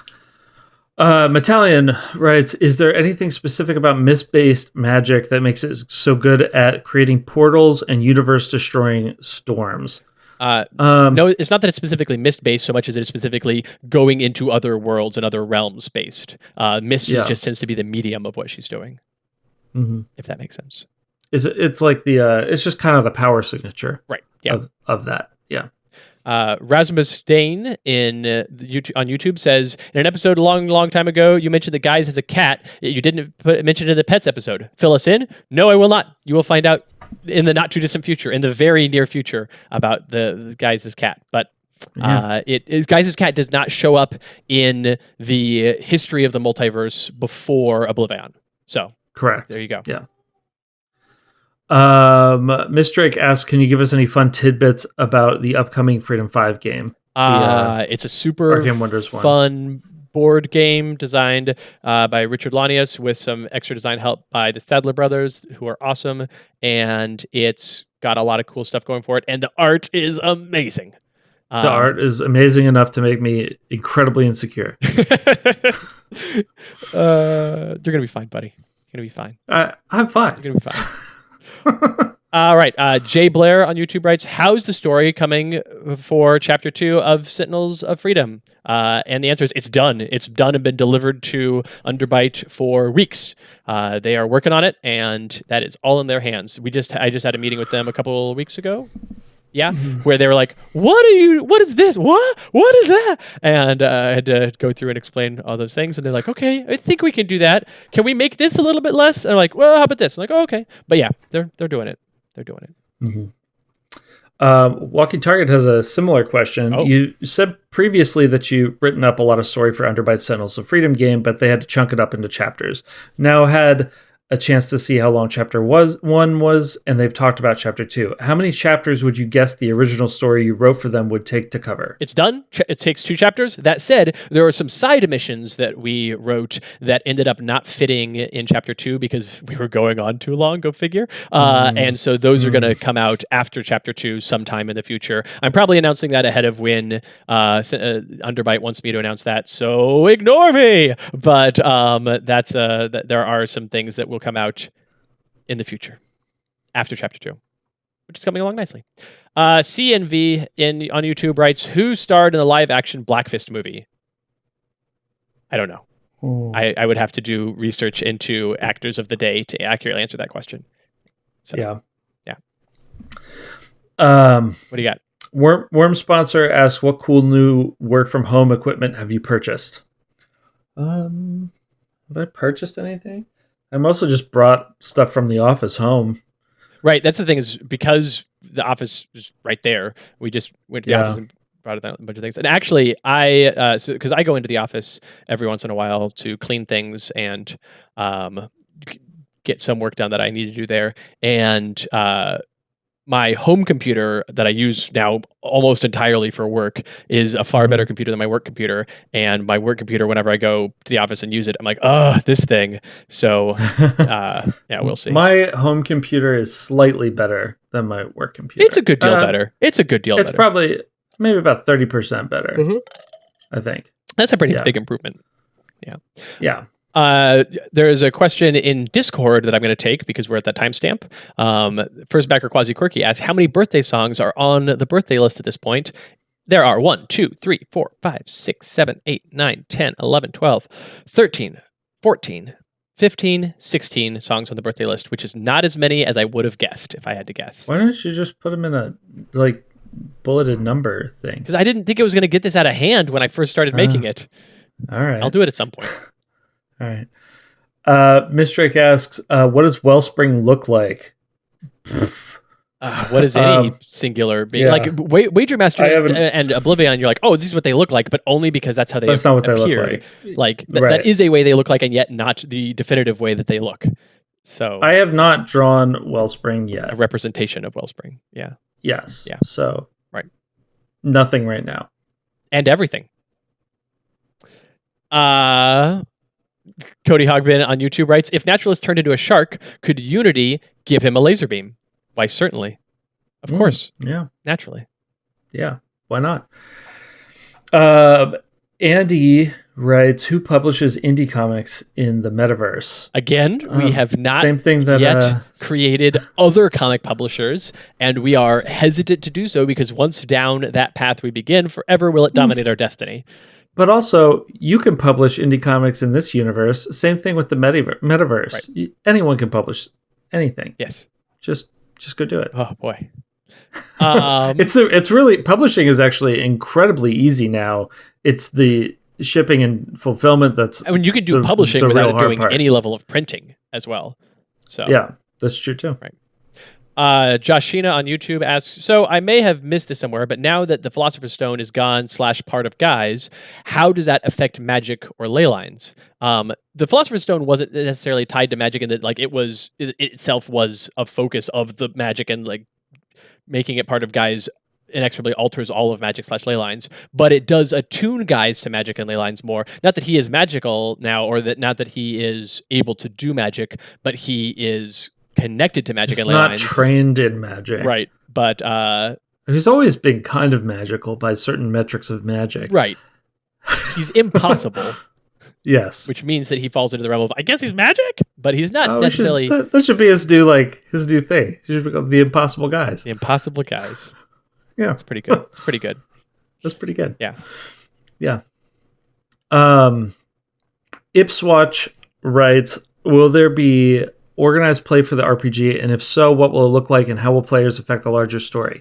Metallion writes, is there anything specific about Misbased magic that makes it so good at creating portals and universe-destroying storms? No, it's not that it's specifically Mist-based so much as it is specifically going into other worlds and other realms based. Mist just tends to be the medium of what she's doing, if that makes sense. It's like it's just kind of the power signature, right? Yeah, of that. Yeah. Rasmus Dane on YouTube says, in an episode a long time ago, you mentioned that Guys has a cat. You didn't mention it in the pets episode. Fill us in. No, I will not. You will find out in the not too distant future, in the very near future, about the Guys' cat. But Guys' cat does not show up in the history of the multiverse before Oblivion. So correct. There you go. Yeah. Miss Drake asks, can you give us any fun tidbits about the upcoming Freedom 5 game? It's a super fun board game designed by Richard Lanius with some extra design help by the Sadler brothers, who are awesome, and it's got a lot of cool stuff going for it, and the art is amazing. The art is amazing enough to make me incredibly insecure. You're gonna be fine, buddy. You're gonna be fine. I'm fine. You're gonna be fine. All right. Jay Blair on YouTube writes, how's the story coming for Chapter 2 of Sentinels of Freedom? And the answer is it's done. It's done and been delivered to Underbite for weeks. They are working on it, and that is all in their hands. I just had a meeting with them a couple of weeks ago. Yeah, where they were like, what is this? What is that? And I had to go through and explain all those things. And they're like, okay, I think we can do that. Can we make this a little bit less? And I'm like, well, how about this? I'm like, oh, okay. But yeah, they're doing it. They're doing it. Walking Target has a similar question. Oh. You said previously that you've written up a lot of story for Underbite Sentinels of Freedom game, but they had to chunk it up into chapters. Now had a chance to see how long chapter 1 was, and they've talked about chapter 2. How many chapters would you guess the original story you wrote for them would take to cover? It's done. It takes 2 chapters. That said, there are some side missions that we wrote that ended up not fitting in chapter 2 because we were going on too long, go figure. And so those are going to come out after chapter 2 sometime in the future. I'm probably announcing that ahead of when Underbite wants me to announce that, so ignore me. But there are some things that will come out in the future after chapter 2, which is coming along nicely. CNV on YouTube writes, who starred in the live action Black Fist movie? I don't know. I would have to do research into actors of the day to accurately answer that question. So, yeah. What do you got? Worm Sponsor asks, what cool new work from home equipment have you purchased? Have I purchased anything? I mostly just brought stuff from the office home. Right. That's the thing, is because the office is right there, we just went to the office and brought down a bunch of things. And actually, because I go into the office every once in a while to clean things and get some work done that I need to do there. And my home computer that I use now almost entirely for work is a far better computer than my work computer. And my work computer, whenever I go to the office and use it, I'm like, this thing. So we'll see. My home computer is slightly better than my work computer. It's a good deal better. It's probably maybe about 30% better, I think. That's a pretty big improvement. Yeah. Yeah. There is a question in Discord that I'm going to take because we're at that timestamp. First backer Quasi Quirky asks, how many birthday songs are on the birthday list at this point? There are 1, 2, 3, 4, 5, 6, 7, 8, 9, 10, 11, 12, 13, 14, 15, 16 songs on the birthday list, which is not as many as I would have guessed if I had to guess. Why don't you just put them in a bulleted number thing? Because I didn't think it was going to get this out of hand when I first started making it. All right. I'll do it at some point. All right. Miss Drake asks, what does Wellspring look like? What is any singular being? Like Wager Master and Oblivion, you're like, oh, this is what they look like, but only because that's how they That's not what they look like. That is a way they look like, and yet not the definitive way that they look. So I have not drawn Wellspring yet. A representation of Wellspring. Yeah. Yes. Yeah. So right. Nothing right now. And everything. Cody Hogbin on YouTube writes, if Naturalist turned into a shark, could Unity give him a laser beam? Why, certainly. Of course. Yeah. Naturally. Yeah. Why not? Andy writes, who publishes indie comics in the metaverse? Again, we have not yet created other comic publishers, and we are hesitant to do so because once down that path we begin, forever will it dominate our destiny. But also, you can publish indie comics in this universe. Same thing with the metaverse. Right. Anyone can publish anything. Yes. Just go do it. Oh boy. It's really, publishing is actually incredibly easy now. It's the shipping and fulfillment that's. I mean, you can do publishing without doing any level of printing as well. So yeah, that's true too. Right. Josh Sheena on YouTube asks, so I may have missed this somewhere, but now that the Philosopher's Stone is gone / part of Guise, how does that affect magic or ley lines? The Philosopher's Stone wasn't necessarily tied to magic in that it itself was a focus of the magic, and making it part of Guise inexorably alters all of magic / ley lines, but it does attune Guise to magic and ley lines more. Not that he is magical now, or not that he is able to do magic, but he is connected to magic and ley lines. Not trained in magic. Right. But he's always been kind of magical by certain metrics of magic. Right. He's impossible. Yes. Which means that he falls into the realm of, I guess he's magic, but he's not necessarily. That should be his new thing. He should be called the Impossible Guys. The Impossible Guys. Yeah. It's pretty good. It's pretty good. That's pretty good. Yeah. Yeah. Ipswatch writes, will there be organized play for the RPG, and if so, what will it look like, and how will players affect the larger story?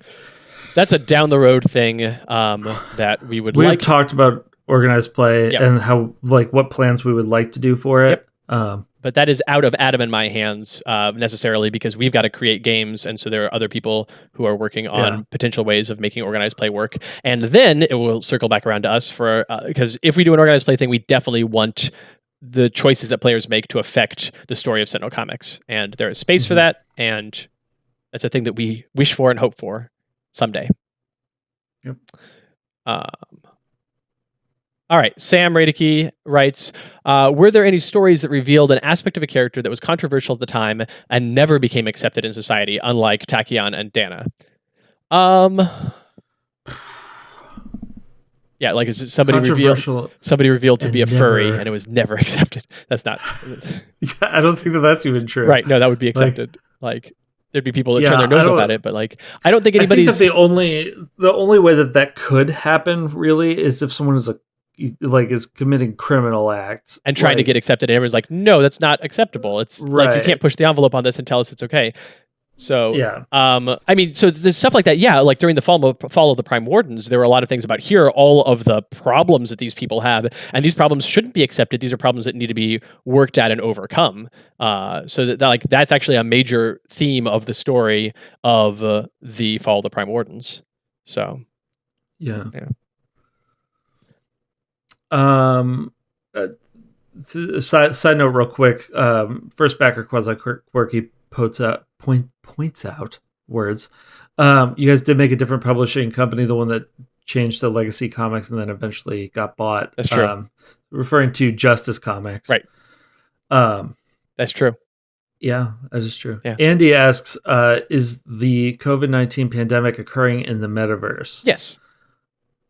That's a down the road thing that we would like. We've talked about organized play and how what plans we would like to do for it. Yep. But that is out of Adam and my hands necessarily, because we've got to create games, and so there are other people who are working on potential ways of making organized play work. And then it will circle back around to us for because if we do an organized play thing, we definitely want the choices that players make to affect the story of Sentinel Comics. And there is space for that, and that's a thing that we wish for and hope for someday. Yep. All right, Sam Radicke writes, were there any stories that revealed an aspect of a character that was controversial at the time and never became accepted in society, unlike Tachyon and Dana? Yeah, is somebody revealed to be a furry and it was never accepted. That's not. I don't think that's even true. Right? No, that would be accepted. There'd be people that turn their nose up at it, but I don't think anybody's. I think that the only way that could happen really is if someone is committing criminal acts and trying to get accepted, and everyone's like, no, that's not acceptable. It's you can't push the envelope on this and tell us it's okay. So so there's stuff like that. Yeah, during the fall of the Prime Wardens, there were a lot of things about here, all of the problems that these people have, and these problems shouldn't be accepted. These are problems that need to be worked at and overcome. So that's actually a major theme of the story of the fall of the Prime Wardens. So Yeah. Yeah. Uh, side note, real quick. First backer quasi quirky points out words. You guys did make a different publishing company, the one that changed to Legacy Comics and then eventually got bought. That's true. Referring to Justice Comics. Right. That's true. Yeah, that is true. Yeah. Andy asks, is the COVID-19 pandemic occurring in the metaverse? Yes.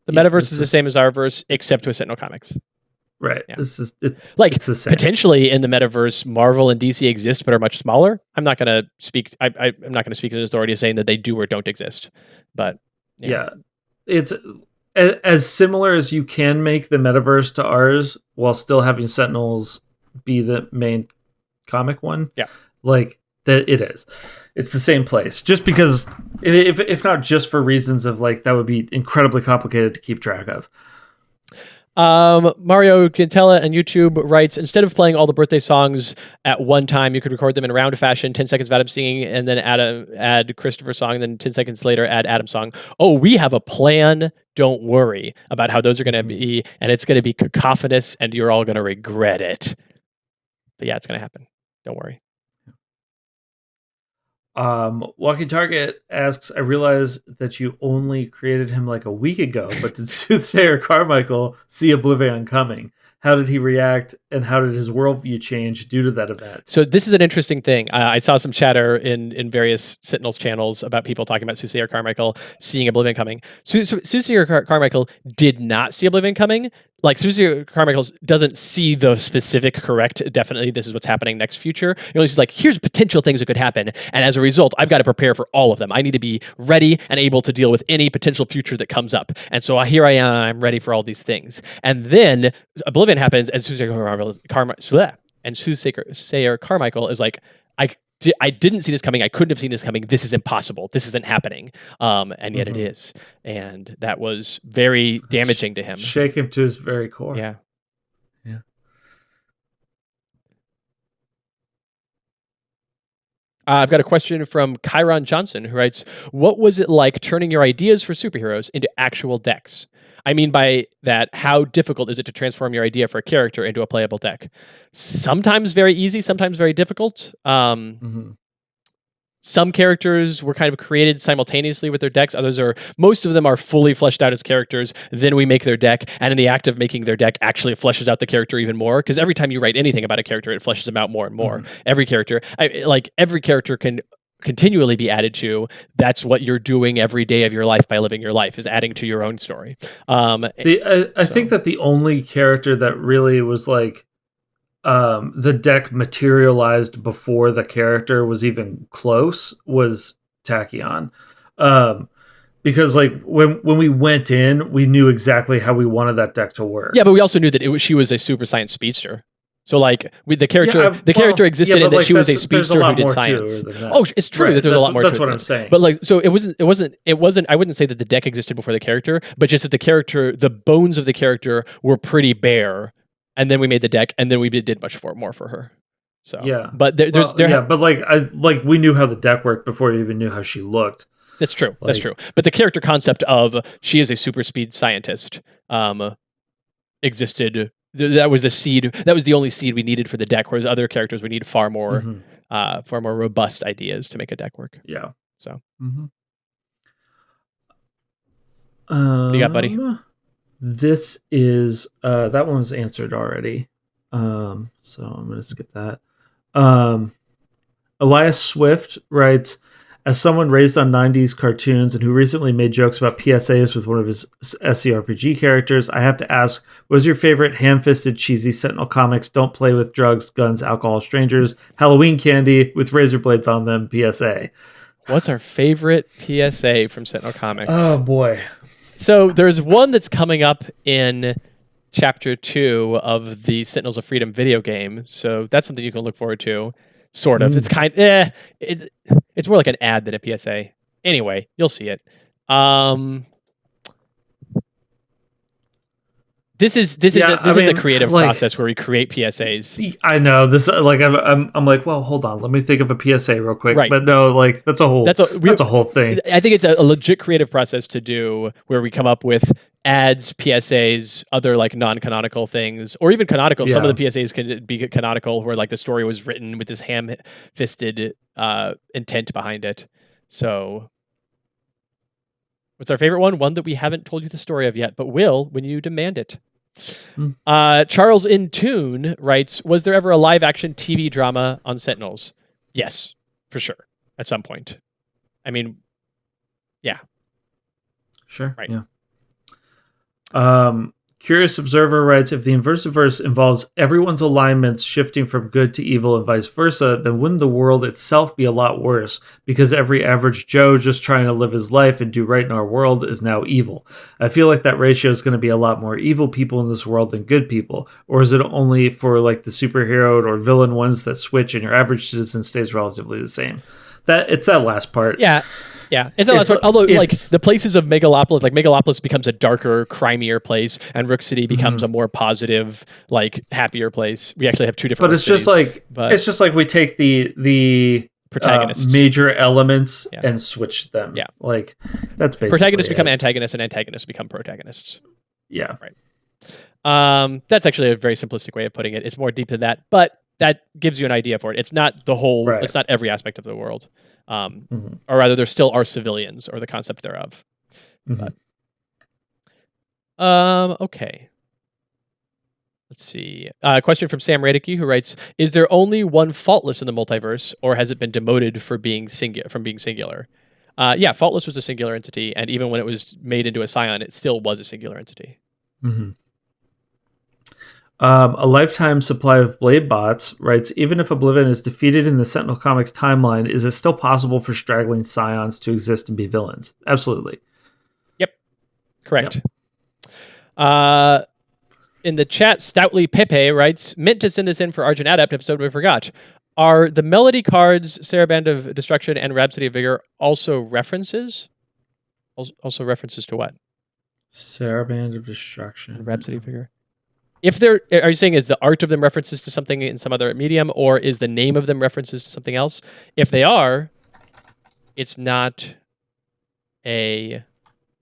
The metaverse is the same as our verse, except with Sentinel Comics. Right. Yeah. It's the same. Potentially in the metaverse, Marvel and DC exist, but are much smaller. I'm not going to speak. I'm not going to speak to the authority of saying that they do or don't exist. But yeah, it's as similar as you can make the metaverse to ours, while still having Sentinels be the main comic one. Yeah, like that. It is. It's the same place. Just because, if not just for reasons of like that would be incredibly complicated to keep track of. Mario Quintella and YouTube writes, instead of playing all the birthday songs at one time, you could record them in round fashion, 10 seconds of Adam singing, and then add Christopher's song, and then 10 seconds later add Adam's song. Oh, we have a plan. Don't worry about how those are going to be, and it's going to be cacophonous, and you're all going to regret it. But yeah, it's going to happen. Don't worry. Walking Target asks, I realize that you only created him like a week ago, but did Soothsayer Carmichael see Oblivion coming? How did he react, and how did his worldview change due to that event? So this is an interesting thing. I saw some chatter in various Sentinels channels about people talking about Soothsayer Carmichael seeing Oblivion coming. Soothsayer Carmichael did not see Oblivion coming. Like, Soothsayer Carmichael doesn't see the specific correct, definitely this is what's happening next future. You know, he's like, here's potential things that could happen. And as a result, I've got to prepare for all of them. I need to be ready and able to deal with any potential future that comes up. And so here I am, I'm ready for all these things. And then Oblivion happens, and Soothsayer Carmichael is like, I didn't see this coming. I couldn't have seen this coming. This is impossible. This isn't happening. And yet it is. And that was very damaging to him. Shake him to his very core. Yeah. Yeah. I've got a question from Chiron Johnson, who writes, what was it like turning your ideas for superheroes into actual decks? I mean by that, how difficult is it to transform your idea for a character into a playable deck? Sometimes very easy, sometimes very difficult. Some characters were kind of created simultaneously with their decks. Most of them are fully fleshed out as characters. Then we make their deck, and in the act of making their deck, actually fleshes out the character even more. Because every time you write anything about a character, it fleshes them out more and more. Every character can continually be added to. That's what you're doing every day of your life by living your life, is adding to your own story. I think that the only character that really was like the deck materialized before the character was even close was Tachyon. Because like when we went in, we knew exactly how we wanted that deck to work. Yeah, but we also knew that she was a super science speedster. So like the character existed, and that she was a speedster who did science. Oh, it's true that there's a lot more. That's what I'm saying. But like, so it wasn't. I wouldn't say that the deck existed before the character, but just that the bones of the character were pretty bare, and then we made the deck, and then we did much more for her. So yeah, but but we knew how the deck worked before we even knew how she looked. That's true. That's true. But the character concept of she is a super speed scientist existed. That was the seed. That was the only seed we needed for the deck. Whereas other characters, we need far more robust ideas to make a deck work. Yeah. So. What you got, buddy? This is that one was answered already. So I'm gonna skip that. Elias Swift writes, as someone raised on 90s cartoons and who recently made jokes about PSAs with one of his SCRPG characters, I have to ask, what was your favorite ham-fisted, cheesy Sentinel comics, don't play with drugs, guns, alcohol, strangers, Halloween candy with razor blades on them, PSA? What's our favorite PSA from Sentinel Comics? Oh, boy. So there's one that's coming up in Chapter 2 of the Sentinels of Freedom video game. So that's something you can look forward to. Sort of. It's it's more like an ad than a PSA. Anyway, you'll see it. This is a creative like, process where we create PSAs. I know this. Like I'm like, well, hold on, let me think of a PSA real quick. Right. But no, like that's a whole thing. I think it's a legit creative process to do where we come up with ads, PSAs, other like non-canonical things, or even canonical. Some of the PSAs can be canonical, where like the story was written with this ham-fisted intent behind it. So, what's our favorite one? One that we haven't told you the story of yet, but will when you demand it. Charles in Tune writes, was there ever a live action TV drama on Sentinels? Yes, for sure. At some point. I mean, yeah. Sure. Right. Yeah. Curious Observer writes, if the Inversiverse involves everyone's alignments shifting from good to evil and vice versa, then wouldn't the world itself be a lot worse? Because every average Joe just trying to live his life and do right in our world is now evil. I feel like that ratio is going to be a lot more evil people in this world than good people. Or is it only for like the superhero or villain ones that switch and your average citizen stays relatively the same? It's that last part. Yeah. Yeah, although like the places of Megalopolis, like Megalopolis becomes a darker, crimier place, and Rook City becomes a more positive, like happier place. We actually have two different. But it's just like we take the protagonists, major elements, and switch them. Yeah, like that's basically protagonists become antagonists, and antagonists become protagonists. Yeah, right. That's actually a very simplistic way of putting it. It's more deep than that, but that gives you an idea for it. It's not the whole. Right. It's not every aspect of the world. Or rather, there still are civilians, or the concept thereof. But, okay. Let's see. Question from Sam Radicke, who writes, is there only one Faultless in the multiverse, or has it been demoted from being singular? Yeah, Faultless was a singular entity, and even when it was made into a Scion, it still was a singular entity. A lifetime supply of Blade bots writes, even if Oblivion is defeated in the Sentinel Comics timeline, is it still possible for straggling Scions to exist and be villains? Absolutely. Yep. Correct. Yep. In the chat, Stoutly Pepe writes, meant to send this in for Argent Adept episode, but we forgot. Are the Melody cards, Saraband of Destruction, and Rhapsody of Vigor also references? Also references to what? Saraband of Destruction. And Rhapsody of Vigor. If are you saying is the art of them references to something in some other medium, or is the name of them references to something else? If they are, it's not a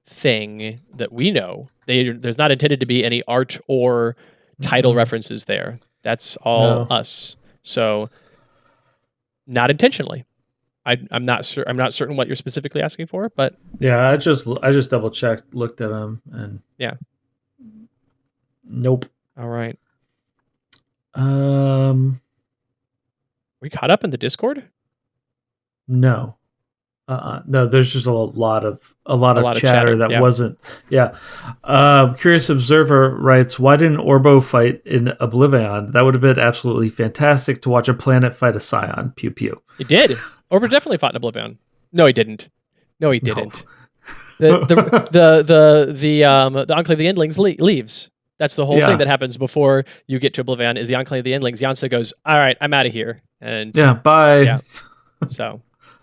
thing that we know. There's not intended to be any art or title references there. That's all us. So, not intentionally. I'm not sure. I'm not certain what you're specifically asking for, but yeah, I just double checked, looked at them, and nope. All right. We caught up in the Discord? No. No, there's just a lot of chatter that wasn't. Yeah. Curious Observer writes, why didn't Orbo fight in Oblivion? That would have been absolutely fantastic to watch a planet fight a Scion. Pew pew. He did. Orbo definitely fought in Oblivion. No, he didn't. No. The Enclave of the Endlings leaves. That's the whole thing that happens before you get to Oblivion is the Enclave of the Endlings. Yansa goes, all right, I'm out of here. And bye. Yeah. So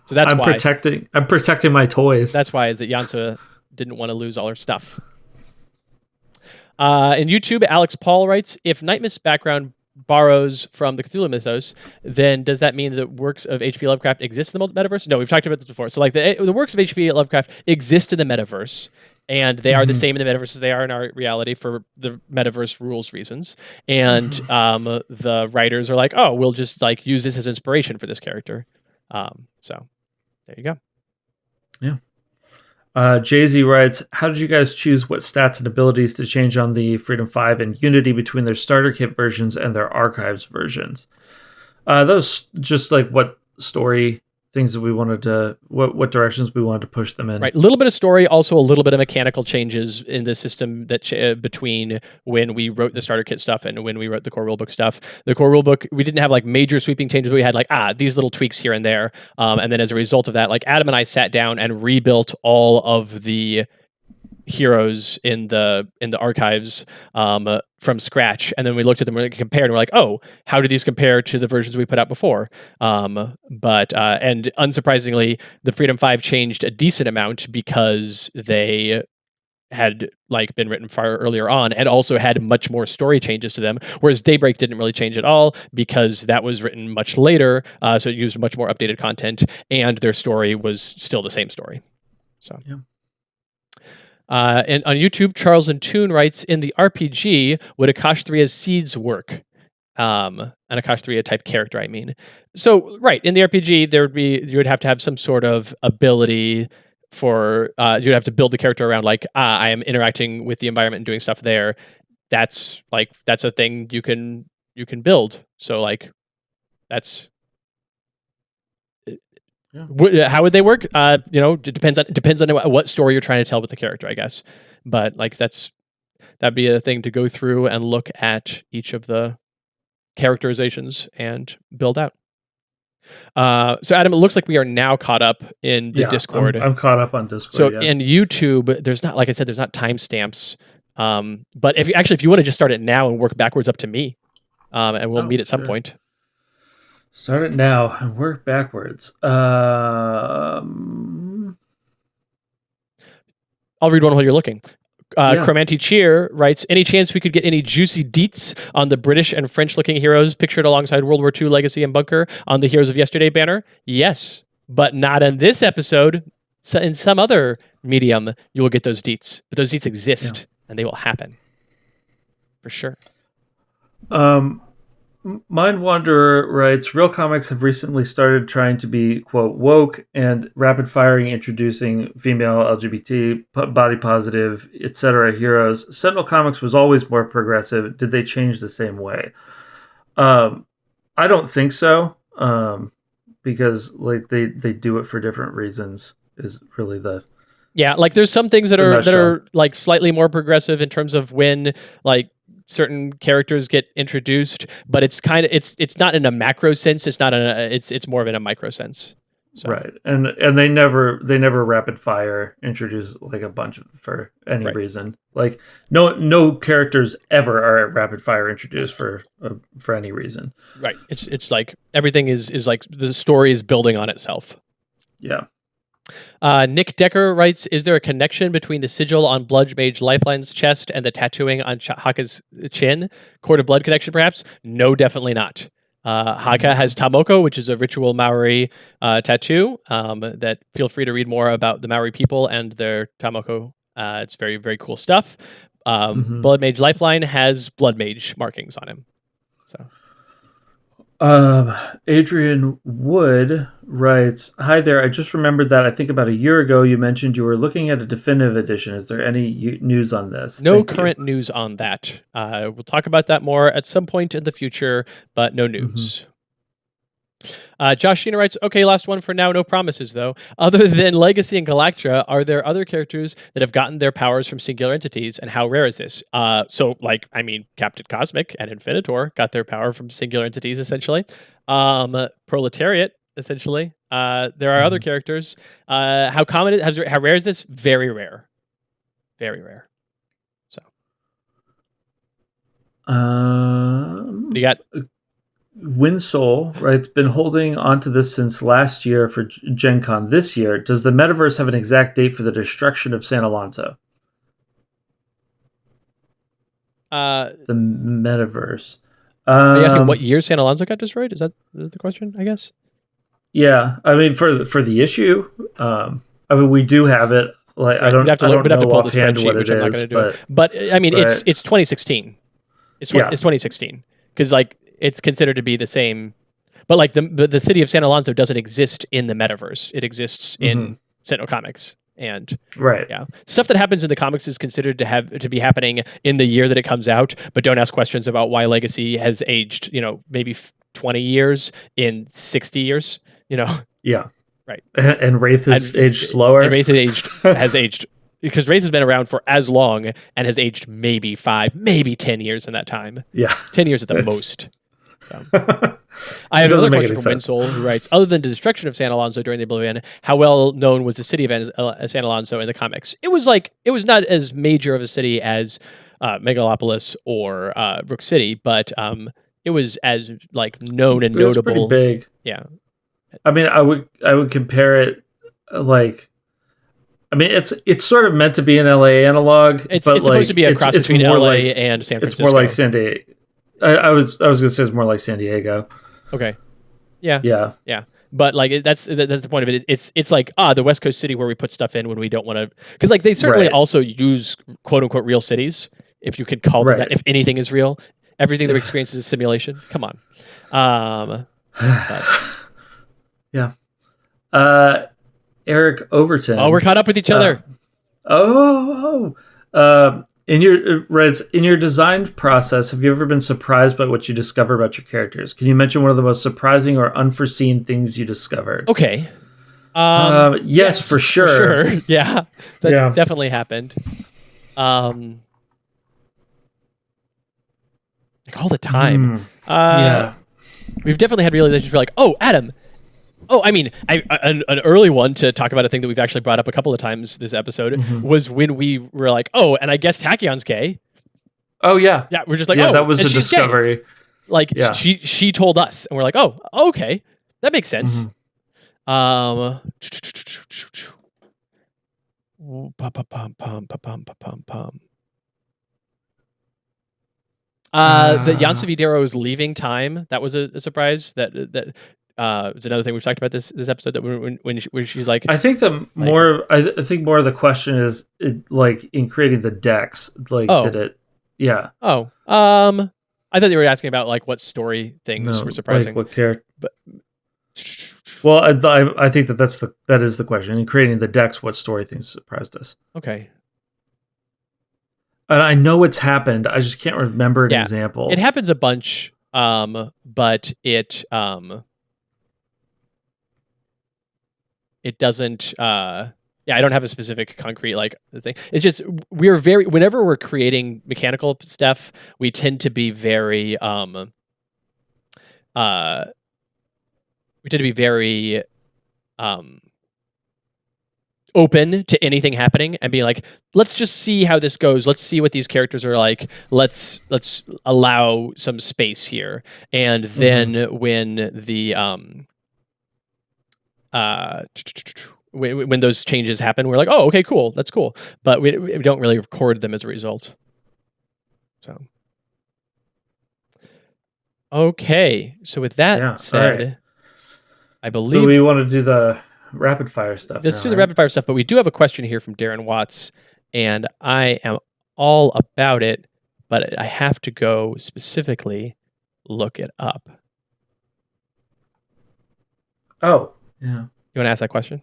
that's why. I'm protecting my toys. That's why is that Yansa didn't want to lose all her stuff. In YouTube, Alex Paul writes, if Nightmist background borrows from the Cthulhu mythos, then does that mean that works of H.P. Lovecraft exist in the metaverse? No, we've talked about this before. So like the works of H.P. Lovecraft exist in the metaverse, and they are the same in the metaverse as they are in our reality for the metaverse rules reasons. And the writers are like, oh, we'll just like use this as inspiration for this character. So there you go. Yeah. Jay-Z writes, how did you guys choose what stats and abilities to change on the Freedom 5 and Unity between their starter kit versions and their archives versions? Those just like what story things that we wanted to, what directions we wanted to push them in. Right. A little bit of story, also a little bit of mechanical changes in the system that between when we wrote the starter kit stuff and when we wrote the core rulebook stuff. The core rulebook, we didn't have like major sweeping changes. We had like, these little tweaks here and there. And then as a result of that, like Adam and I sat down and rebuilt all of the heroes in the archives from scratch, and then we looked at them and compared, and we're like, oh, how do these compare to the versions we put out before? But unsurprisingly, the Freedom 5 changed a decent amount because they had like been written far earlier on and also had much more story changes to them, whereas Daybreak didn't really change at all because that was written much later, so it used much more updated content, and their story was still the same story. So, Yeah. And on YouTube, Charles and Toon writes, in the RPG, would Akash 3's seeds work? An Akash 3 type character, I mean. So, right, in the RPG, you would have to have some sort of ability for, you'd have to build the character around, like, I am interacting with the environment and doing stuff there. That's a thing you can build. So, like, that's... Yeah. How would they work? It depends on what story you're trying to tell with the character, I guess. But like that'd be a thing to go through and look at each of the characterizations and build out. So Adam, it looks like we are now caught up in the Discord. I'm caught up on Discord. So in YouTube, there's not, like I said, there's not timestamps. But if you want to just start it now and work backwards up to me, and we'll meet at some point. Start it now and work backwards. I'll read one while you're looking. Chromanti Cheer writes, any chance we could get any juicy deets on the British and French-looking heroes pictured alongside World War II Legacy and Bunker on the Heroes of Yesterday banner? Yes, but not in this episode. So in some other medium, you will get those deets. But those deets exist, and they will happen. For sure. Mind Wanderer writes, real comics have recently started trying to be, quote, woke and rapid firing, introducing female, LGBT, body positive, etc. heroes. Sentinel Comics was always more progressive. Did they change the same way? I don't think so, because like they do it for different reasons is really the... Yeah, like there's some things that are like slightly more progressive in terms of when like certain characters get introduced, but it's not in a macro sense. It's more of in a micro sense. So. Right, and they never rapid fire introduce like a bunch for any reason. Like no characters ever are rapid fire introduced for any reason. Right. It's like everything is like the story is building on itself. Yeah. Nick Decker writes, is there a connection between the sigil on Blood Mage Lifeline's chest and the tattooing on Haka's chin? Cord of Blood connection, perhaps? No, definitely not. Haka has Tamoko, which is a ritual Maori tattoo. That feel free to read more about the Maori people and their Tamoko. It's very, very cool stuff. Blood Mage Lifeline has Blood Mage markings on him. So. Adrian Wood writes, hi there. I just remembered that I think about a year ago you mentioned you were looking at a definitive edition. Is there any news on this? No current news on that. We'll talk about that more at some point in the future, but no news. Josh Sheena writes, okay, last one for now. No promises, though. Other than Legacy and Galactra, are there other characters that have gotten their powers from singular entities, and how rare is this? Captain Cosmic and Infinitor got their power from singular entities, essentially. Proletariat, essentially. There are other characters. How rare is this? Very rare. Very rare. So. You got... Winsoul writes, been holding onto this since last year for Gen Con this year. Does the metaverse have an exact date for the destruction of San Alonso? The metaverse. Are you asking what year San Alonso got destroyed? Is that the question, I guess? Yeah. I mean, for the issue, we do have it. Like, right. We'd have to pull the spreadsheet, which I'm not going to do. But I mean, it's 2016. It's 2016. Because, like, it's considered to be the same, but like the city of San Alonso doesn't exist in the metaverse. It exists in Sentinel Comics, and stuff that happens in the comics is considered to be happening in the year that it comes out. But don't ask questions about why Legacy has aged, maybe 20 years in 60 years. Yeah, right. And Wraith has aged slower. And Wraith has aged because Wraith has been around for as long and has aged maybe 5, maybe 10 years in that time. Yeah, 10 years at the most. So. I have another question from Winsoul, who writes, other than the destruction of San Alonso during the Oblivion, how well known was the city of San Alonso in the comics? It was not as major of a city as Megalopolis or Brook City, but it was as like known and notable. It was pretty big. Yeah. I mean, I would compare it like, I mean, it's sort of meant to be an LA analog. It's but supposed to be a cross between more LA and San Francisco. It's more like San Diego. I was gonna say it's more like San Diego. Okay. Yeah. Yeah. But like that's the point of it. It's like the West Coast city where we put stuff in when we don't want to, because like they certainly also use quote unquote real cities, if you could call them that. If anything is real, everything that we experience is a simulation. Come on. Yeah. Eric Overton. Oh, we're caught up with each other. In your design process, have you ever been surprised by what you discover about your characters? Can you mention one of the most surprising or unforeseen things you discovered? Okay. Yes, for sure. Yeah, that definitely happened. Like all the time. We've definitely had realizations where like, oh, Adam. Oh, I mean, an early one to talk about a thing that we've actually brought up a couple of times this episode was when we were like, oh, and I guess Tachyon's gay. Oh, yeah. Yeah, we're just like, that was a discovery. Gay. Like, she told us, and we're like, oh, okay, that makes sense. The Yansa Videro's leaving time, that was a surprise. That it's another thing we've talked about this episode, that when she's like, I think more of the question is like in creating the decks, like did it? Yeah. Oh, I thought they were asking about like what story things were surprising. Like what character? But well, I think that is the question. In creating the decks, what story things surprised us? Okay. And I know it's happened. I just can't remember an example. It happens a bunch, but it doesn't. I don't have a specific concrete like thing. It's just whenever we're creating mechanical stuff, we tend to be very open to anything happening and being like, let's just see how this goes. Let's see what these characters are like. Let's allow some space here. And then when the when those changes happen, we're like, oh, okay, cool, that's cool. But we don't really record them as a result. So okay, so with that said, I believe we want to do the rapid fire stuff. Let's do the rapid fire stuff, but we do have a question here from Darren Watts, and I am all about it, but I have to go specifically look it up. Oh, yeah. You want to ask that question?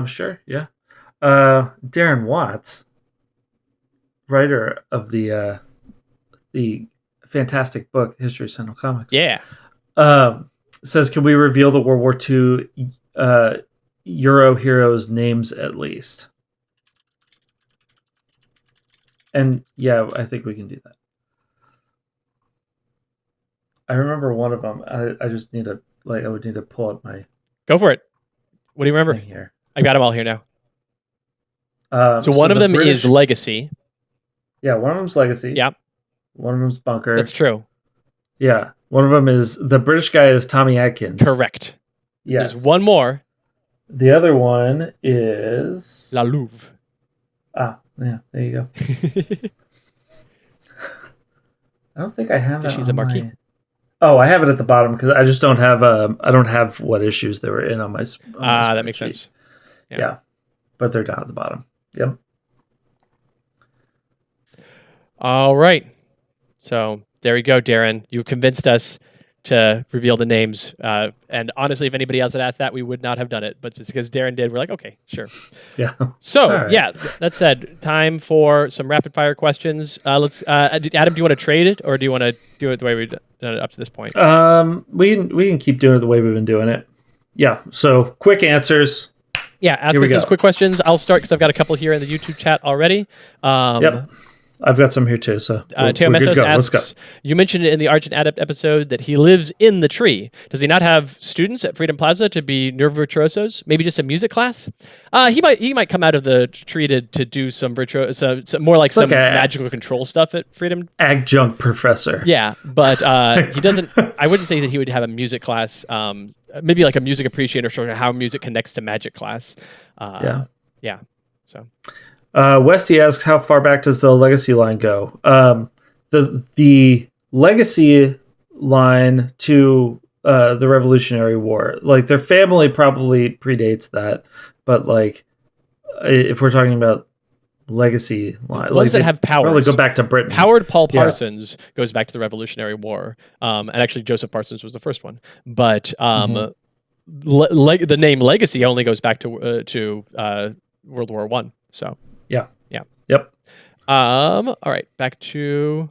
Sure, yeah. Darren Watts, writer of the fantastic book History of Sentinel Comics. Yeah. Says, can we reveal the World War II Euro heroes' names at least? And yeah, I think we can do that. I remember one of them. I just need to I would need to pull up my. Go for it. What do you remember? Here. I got them all here now. So one of them is Legacy. Yeah, one of them's Legacy. Yeah. One of them's Bunker. That's true. Yeah. One of them is the British guy is Tommy Atkins. Correct. Yes. There's one more. The other one is La Louve. Ah, yeah. There you go. I don't think I have it. She's a marquee. Oh, I have it at the bottom because I just don't have. I don't have what issues they were in on my. That makes sense. Yeah, but they're down at the bottom. Yep. All right. So there we go, Darren. You've convinced us to reveal the names. And honestly, if anybody else had asked that, we would not have done it. But just because Darren did, we're like, okay, sure. Yeah. So, that said, time for some rapid fire questions. Let's. Adam, do you want to trade it, or do you want to do it the way we've done it up to this point? We can keep doing it the way we've been doing it. Yeah. So quick answers. Yeah, ask us those quick questions. I'll start because I've got a couple here in the YouTube chat already. Yep. I've got some here too. So Teo Mesos asks, you mentioned in the Argent Adept episode that he lives in the tree. Does he not have students at Freedom Plaza to be nerve virtuosos? Maybe just a music class? He might come out of the tree to do some more like some magical control stuff at Freedom. Adjunct professor. Yeah, but he doesn't. I wouldn't say that he would have a music class maybe like a music appreciator showing how music connects to Magic class. Yeah. So Westy asks, how far back does the legacy line go? The legacy line to the Revolutionary War, like their family probably predates that, but like if we're talking about legacy line, ones that have powers, probably go back to Britain. Powered Paul Parsons goes back to the Revolutionary War, and actually Joseph Parsons was the first one, but the name legacy only goes back to World War One. So yeah. Yep. All right, back to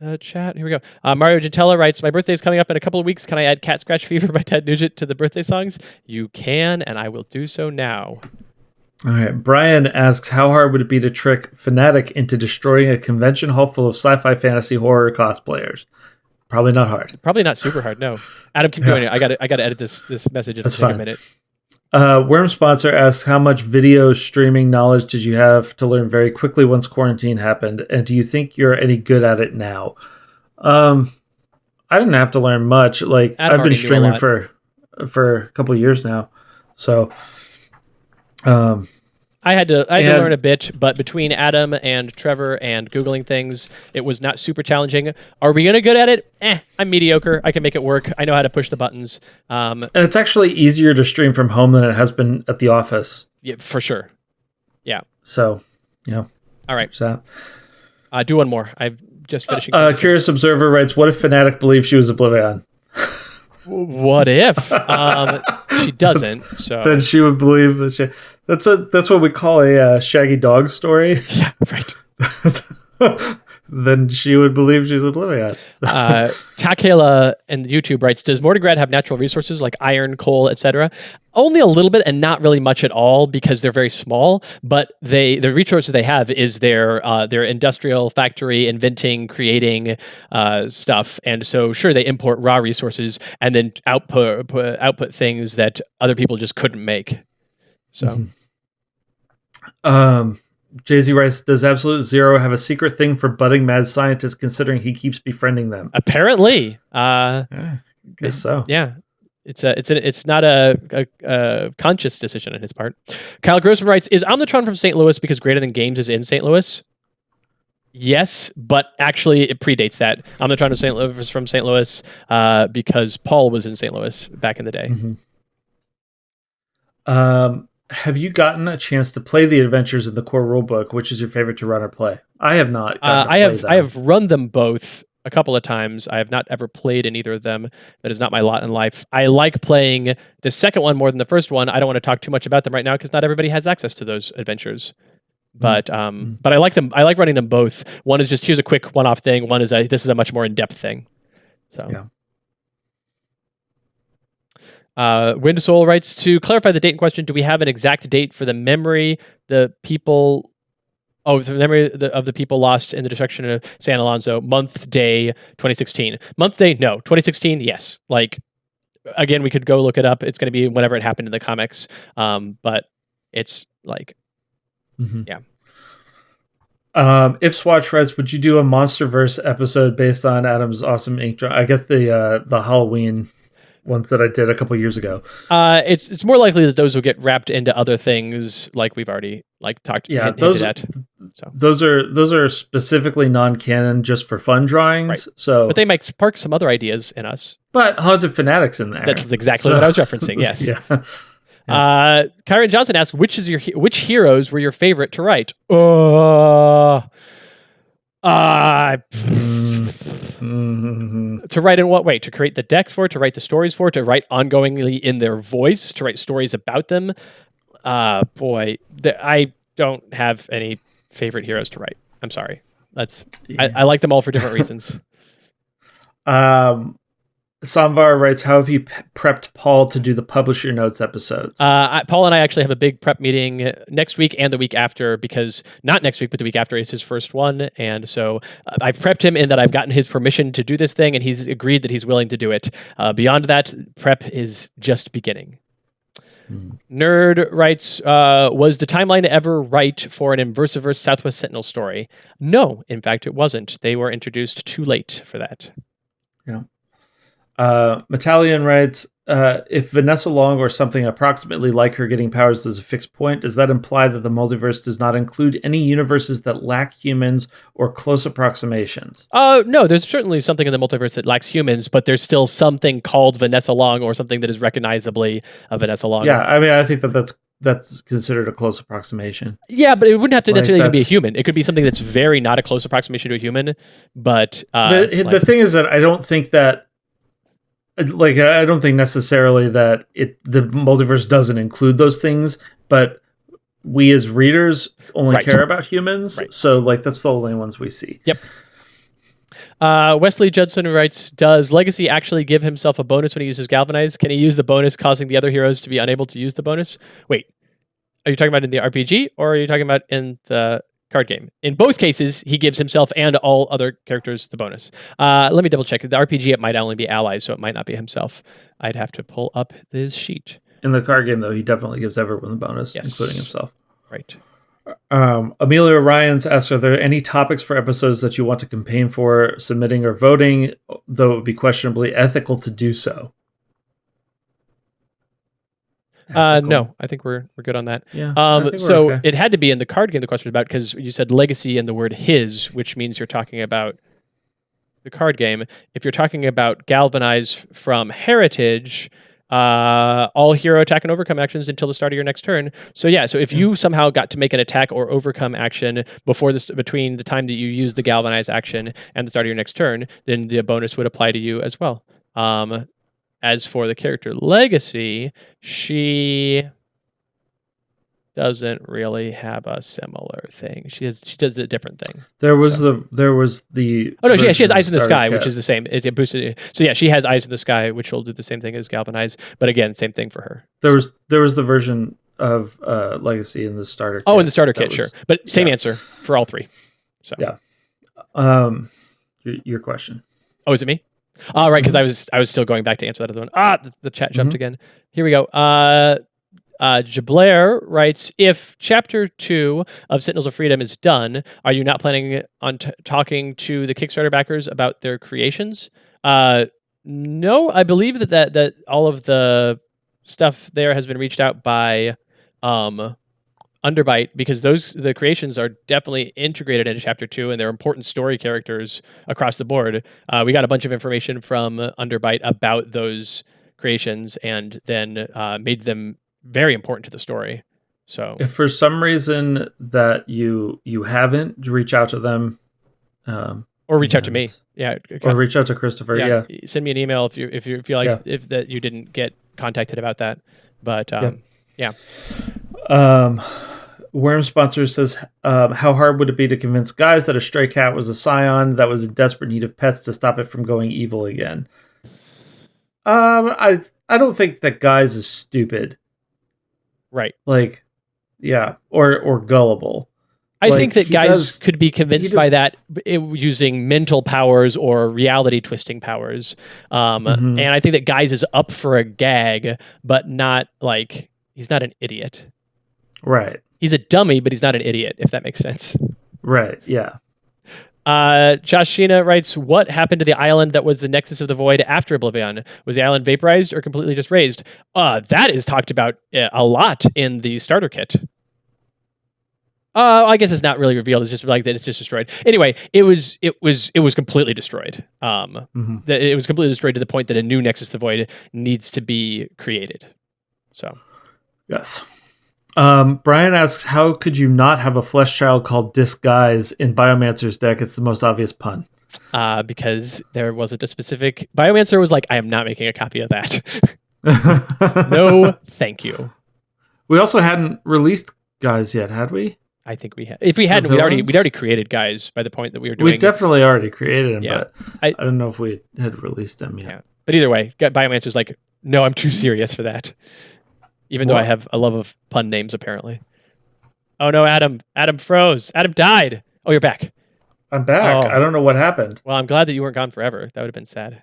the chat. Here we go. Mario Gentella writes, my birthday is coming up in a couple of weeks. Can I add Cat Scratch Fever by Ted Nugent to the birthday songs? You can, and I will do so now. All right. Brian asks, how hard would it be to trick Fnatic into destroying a convention hall full of sci-fi, fantasy, horror cosplayers? Probably not hard. Probably not super hard, no. Adam, keep doing it. I got to edit this message. It'll take a minute. Worm Sponsor asks, how much video streaming knowledge did you have to learn very quickly once quarantine happened? And do you think you're any good at it now? I didn't have to learn much. Like I've been streaming for a couple of years now. So I had to learn a bit, but between Adam and Trevor and Googling things, it was not super challenging. Are we gonna good at it? I'm mediocre. I can make it work. I know how to push the buttons. And it's actually easier to stream from home than it has been at the office. Yeah, for sure. Yeah. So, yeah. All right. So, do one more. I'm just finishing. Curious Observer writes, what if Fnatic believed she was Oblivion? What if she doesn't? So then she would believe that she. That's what we call a shaggy dog story. Yeah, right. Then she would believe she's Oblivion. Takela and YouTube writes, does Mordigrad have natural resources like iron, coal, etc.? Only a little bit and not really much at all because they're very small, but the resources they have is their industrial factory inventing, creating stuff. And so sure, they import raw resources and then output things that other people just couldn't make. So Jay-Z writes, does Absolute Zero have a secret thing for budding mad scientists considering he keeps befriending them? Apparently. I guess so. Yeah. It's not a conscious decision on his part. Kyle Grossman writes, is Omnitron from St. Louis because Greater Than Games is in St. Louis? Yes, but actually it predates that. Omnitron is from St. Louis because Paul was in St. Louis back in the day. Have you gotten a chance to play the adventures in the core rulebook? Which is your favorite to run or play? I have not. I have run them both a couple of times. I have not ever played in either of them. That is not my lot in life. I like playing the second one more than the first one. I don't want to talk too much about them right now because not everybody has access to those adventures. But but I like them. I like running them both. One is just here's a quick one-off thing. One is this is a much more in-depth thing. So. Yeah. Windsoul writes, to clarify the date in question, do we have an exact date for the memory of the people lost in the destruction of San Alonso? Month, day, 2016. Month, day, no. 2016, yes. Like, again, we could go look it up. It's going to be whenever it happened in the comics. But it's like, yeah. Ipswatch writes, would you do a Monsterverse episode based on Adam's awesome ink drawing? I guess the Halloween ones that I did a couple years ago. It's more likely that those will get wrapped into other things, like we've already talked. Yeah, So those are specifically non-canon, just for fun drawings. Right. So, but they might spark some other ideas in us. But Haunted Fanatics in there. That's exactly what I was referencing. Yes. Yeah. Kyron Johnson asks, which heroes were your favorite to write? To write in what way? To create the decks for, to write the stories for, to write ongoingly in their voice, to write stories about them. I don't have any favorite heroes to write. I'm sorry. I like them all for different reasons. Samvar writes, how have you prepped Paul to do the Publisher Notes episodes? Paul and I actually have a big prep meeting next week and the week after, because not next week, but the week after is his first one. And so I've prepped him in that I've gotten his permission to do this thing, and he's agreed that he's willing to do it. Beyond that, prep is just beginning. Nerd writes, was the timeline ever right for an Inversiverse Southwest Sentinel story? No, in fact, it wasn't. They were introduced too late for that. Yeah. Metallion writes, if Vanessa Long or something approximately like her getting powers is a fixed point, does that imply that the multiverse does not include any universes that lack humans or close approximations? No, there's certainly something in the multiverse that lacks humans, but there's still something called Vanessa Long or something that is recognizably a Vanessa Long. Yeah, I mean, I think that's considered a close approximation. Yeah, but it wouldn't have to Like, necessarily even be a that's- human. It could be something that's very not a close approximation to a human, but the thing is that I don't think that, like, I don't think necessarily that the multiverse doesn't include those things, but we as readers only Right. care about humans, Right. so like that's the only ones we see. Yep. Wesley Judson writes, does Legacy actually give himself a bonus when he uses Galvanize? Can he use the bonus, causing the other heroes to be unable to use the bonus? Wait, are you talking about in the RPG, or are you talking about in the card game? In both cases, he gives himself and all other characters the bonus. Let me double check. The RPG, it might only be allies, so it might not be himself. I'd have to pull up this sheet. In the card game, though, he definitely gives everyone the bonus, Yes. including himself. Right. Amelia Ryans asks, are there any topics for episodes that you want to campaign for submitting or voting, though it would be questionably ethical to do so? No, I think we're good on that. Yeah. I think we're So okay. it had to be in the card game the question was about, because you said legacy and the word his, which means you're talking about the card game. If you're talking about Galvanize from Heritage, all hero attack and overcome actions until the start of your next turn. So yeah, so if you somehow got to make an attack or overcome action between the time that you use the Galvanize action and the start of your next turn, then the bonus would apply to you as well. As for the character Legacy, she doesn't really have a similar thing. She does a different thing. There was So- the Oh no, she has version Eyes in the starter Sky, kit. which is the same. It boosted it. So yeah, she has Eyes in the Sky, which will do the same thing as Galvanize. But again, same thing for her. there was the version of Legacy in the starter kit. Oh, in the starter that kit, was- sure. But same yeah. answer for all three. So Yeah. Your question. Oh, is it me? Oh, right, because I was still going back to answer that other one. The chat jumped again. Here we go. Jablair writes, if Chapter 2 of Sentinels of Freedom is done, are you not planning on talking to the Kickstarter backers about their creations? No, I believe that all of the stuff there has been reached out by Underbite, because the creations are definitely integrated into Chapter 2, and they're important story characters across the board. We got a bunch of information from Underbite about those creations, and then made them very important to the story. So If for some reason that you haven't, reach out to them, or reach out to me. Yeah, or reach out to Christopher. Yeah. Send me an email if you feel like if that you didn't get contacted about that. But yeah. Worm Sponsor says, how hard would it be to convince guys that a stray cat was a scion that was in desperate need of pets to stop it from going evil again? I don't think that guys is stupid. Right. Like, yeah, or gullible. I Like, think that he guys does- could be convinced he by does- that using mental powers or reality twisting powers. And I think that guys is up for a gag, but not like, he's not an idiot. Right. He's a dummy, but he's not an idiot, if that makes sense. Right. Yeah. Josh Sheena writes, what happened to the island that was the Nexus of the Void after Oblivion? Was the island vaporized or completely just razed? That is talked about a lot in the starter kit. I guess it's not really revealed. It's just like that it's just destroyed. Anyway, it was completely destroyed. It was completely destroyed to the point that a new Nexus of the Void needs to be created. So, Yes. Brian asks, how could you not have a flesh child called Disguise in Biomancer's deck? It's the most obvious pun. Because there wasn't a specific... Biomancer was like, I am not making a copy of that. No, thank you. We also hadn't released Guys yet, had we? I think we had. If we hadn't, we'd already created guys by the point that we were doing. We definitely already created him, Yeah. but I don't know if we had released him yet. Yeah. But either way, Biomancer's like, no, I'm too serious for that. Even though I have a love of pun names, apparently. Oh no, Adam froze. Adam died. Oh, you're back. I'm back. Oh. I don't know what happened. Well, I'm glad that you weren't gone forever. That would have been sad.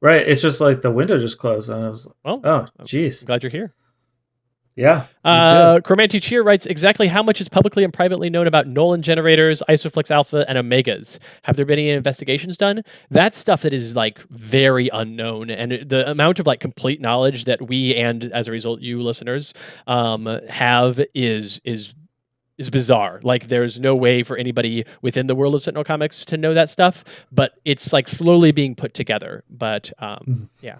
Right. It's just like the window just closed, and I was like, Well, oh, jeez. I'm glad you're here. Yeah. Me too. Chromanti Cheer writes, exactly how much is publicly and privately known about Nolan generators, Isoflex Alpha, and Omegas? Have there been any investigations done? That's stuff that is like very unknown, and the amount of like complete knowledge that we and as a result you listeners have is bizarre. Like there's no way for anybody within the world of Sentinel Comics to know that stuff, but it's like slowly being put together. But yeah.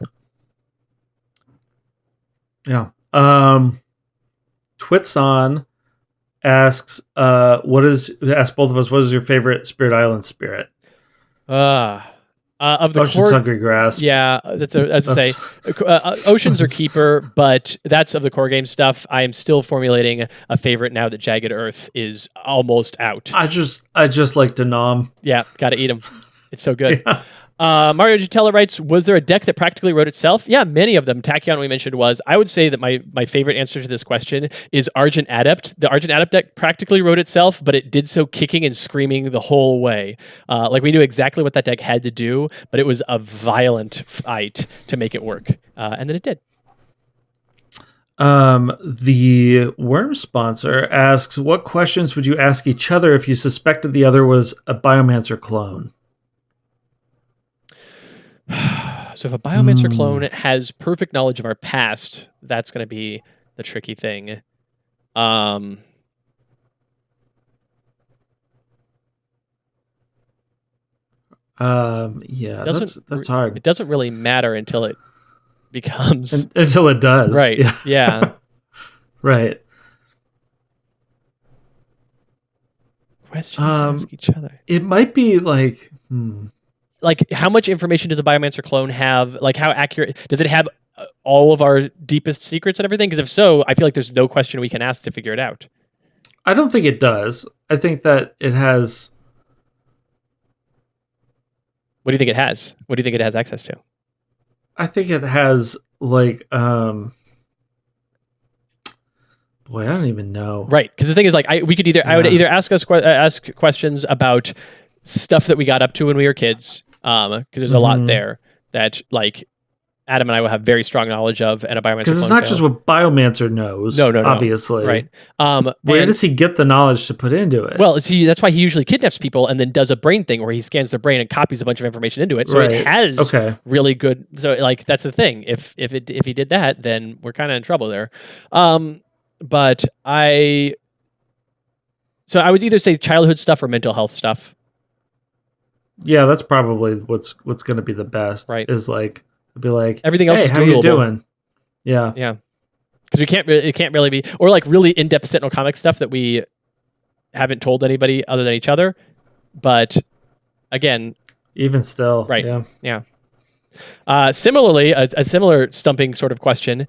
Yeah. Twitson asks, ask both of us, what is your favorite Spirit Island spirit? Of the Ocean's Hungry Grass. Yeah, as I say, Oceans are keeper, but that's of the core game stuff. I am still formulating a favorite now that Jagged Earth is almost out. I just like Denom. Yeah, gotta eat them. It's so good. Yeah. Mario Gitella writes, was there a deck that practically wrote itself? Yeah, many of them. Tachyon, we mentioned, was. I would say that my favorite answer to this question is Argent Adept. The Argent Adept deck practically wrote itself, but it did so kicking and screaming the whole way. Like we knew exactly what that deck had to do, but it was a violent fight to make it work. And then it did. The Worm sponsor asks, what questions would you ask each other if you suspected the other was a Biomancer clone? So if a Biomancer clone has perfect knowledge of our past, that's going to be the tricky thing. Yeah, that's hard. It doesn't really matter until it becomes until it does. Right. Yeah. Right. Questions to ask each other. It might be like like how much information does a Biomancer clone have? Like how accurate does it have all of our deepest secrets and everything? Because if so, I feel like there's no question we can ask to figure it out. I don't think it does. I think that it has. What do you think it has? What do you think it has access to? I think it has like boy, I don't even know. Right, because the thing is, like, I would either ask questions about stuff that we got up to when we were kids, because there's a lot there that like Adam and I will have very strong knowledge of, and a Biomancer. Because it's not just what Biomancer knows. No, obviously, right? Where does he get the knowledge to put into it? Well, that's why he usually kidnaps people and then does a brain thing where he scans their brain and copies a bunch of information into it. So it has really good. So like that's the thing. If he did that, then we're kind of in trouble there. But I would either say childhood stuff or mental health stuff. Yeah, that's probably what's going to be the best. Right? Is like be like everything else. Hey, is how you doing? Yeah, yeah. Because it can't really be, or like really in-depth Sentinel comic stuff that we haven't told anybody other than each other. But again, even still, right? Yeah. Similarly, a similar stumping sort of question.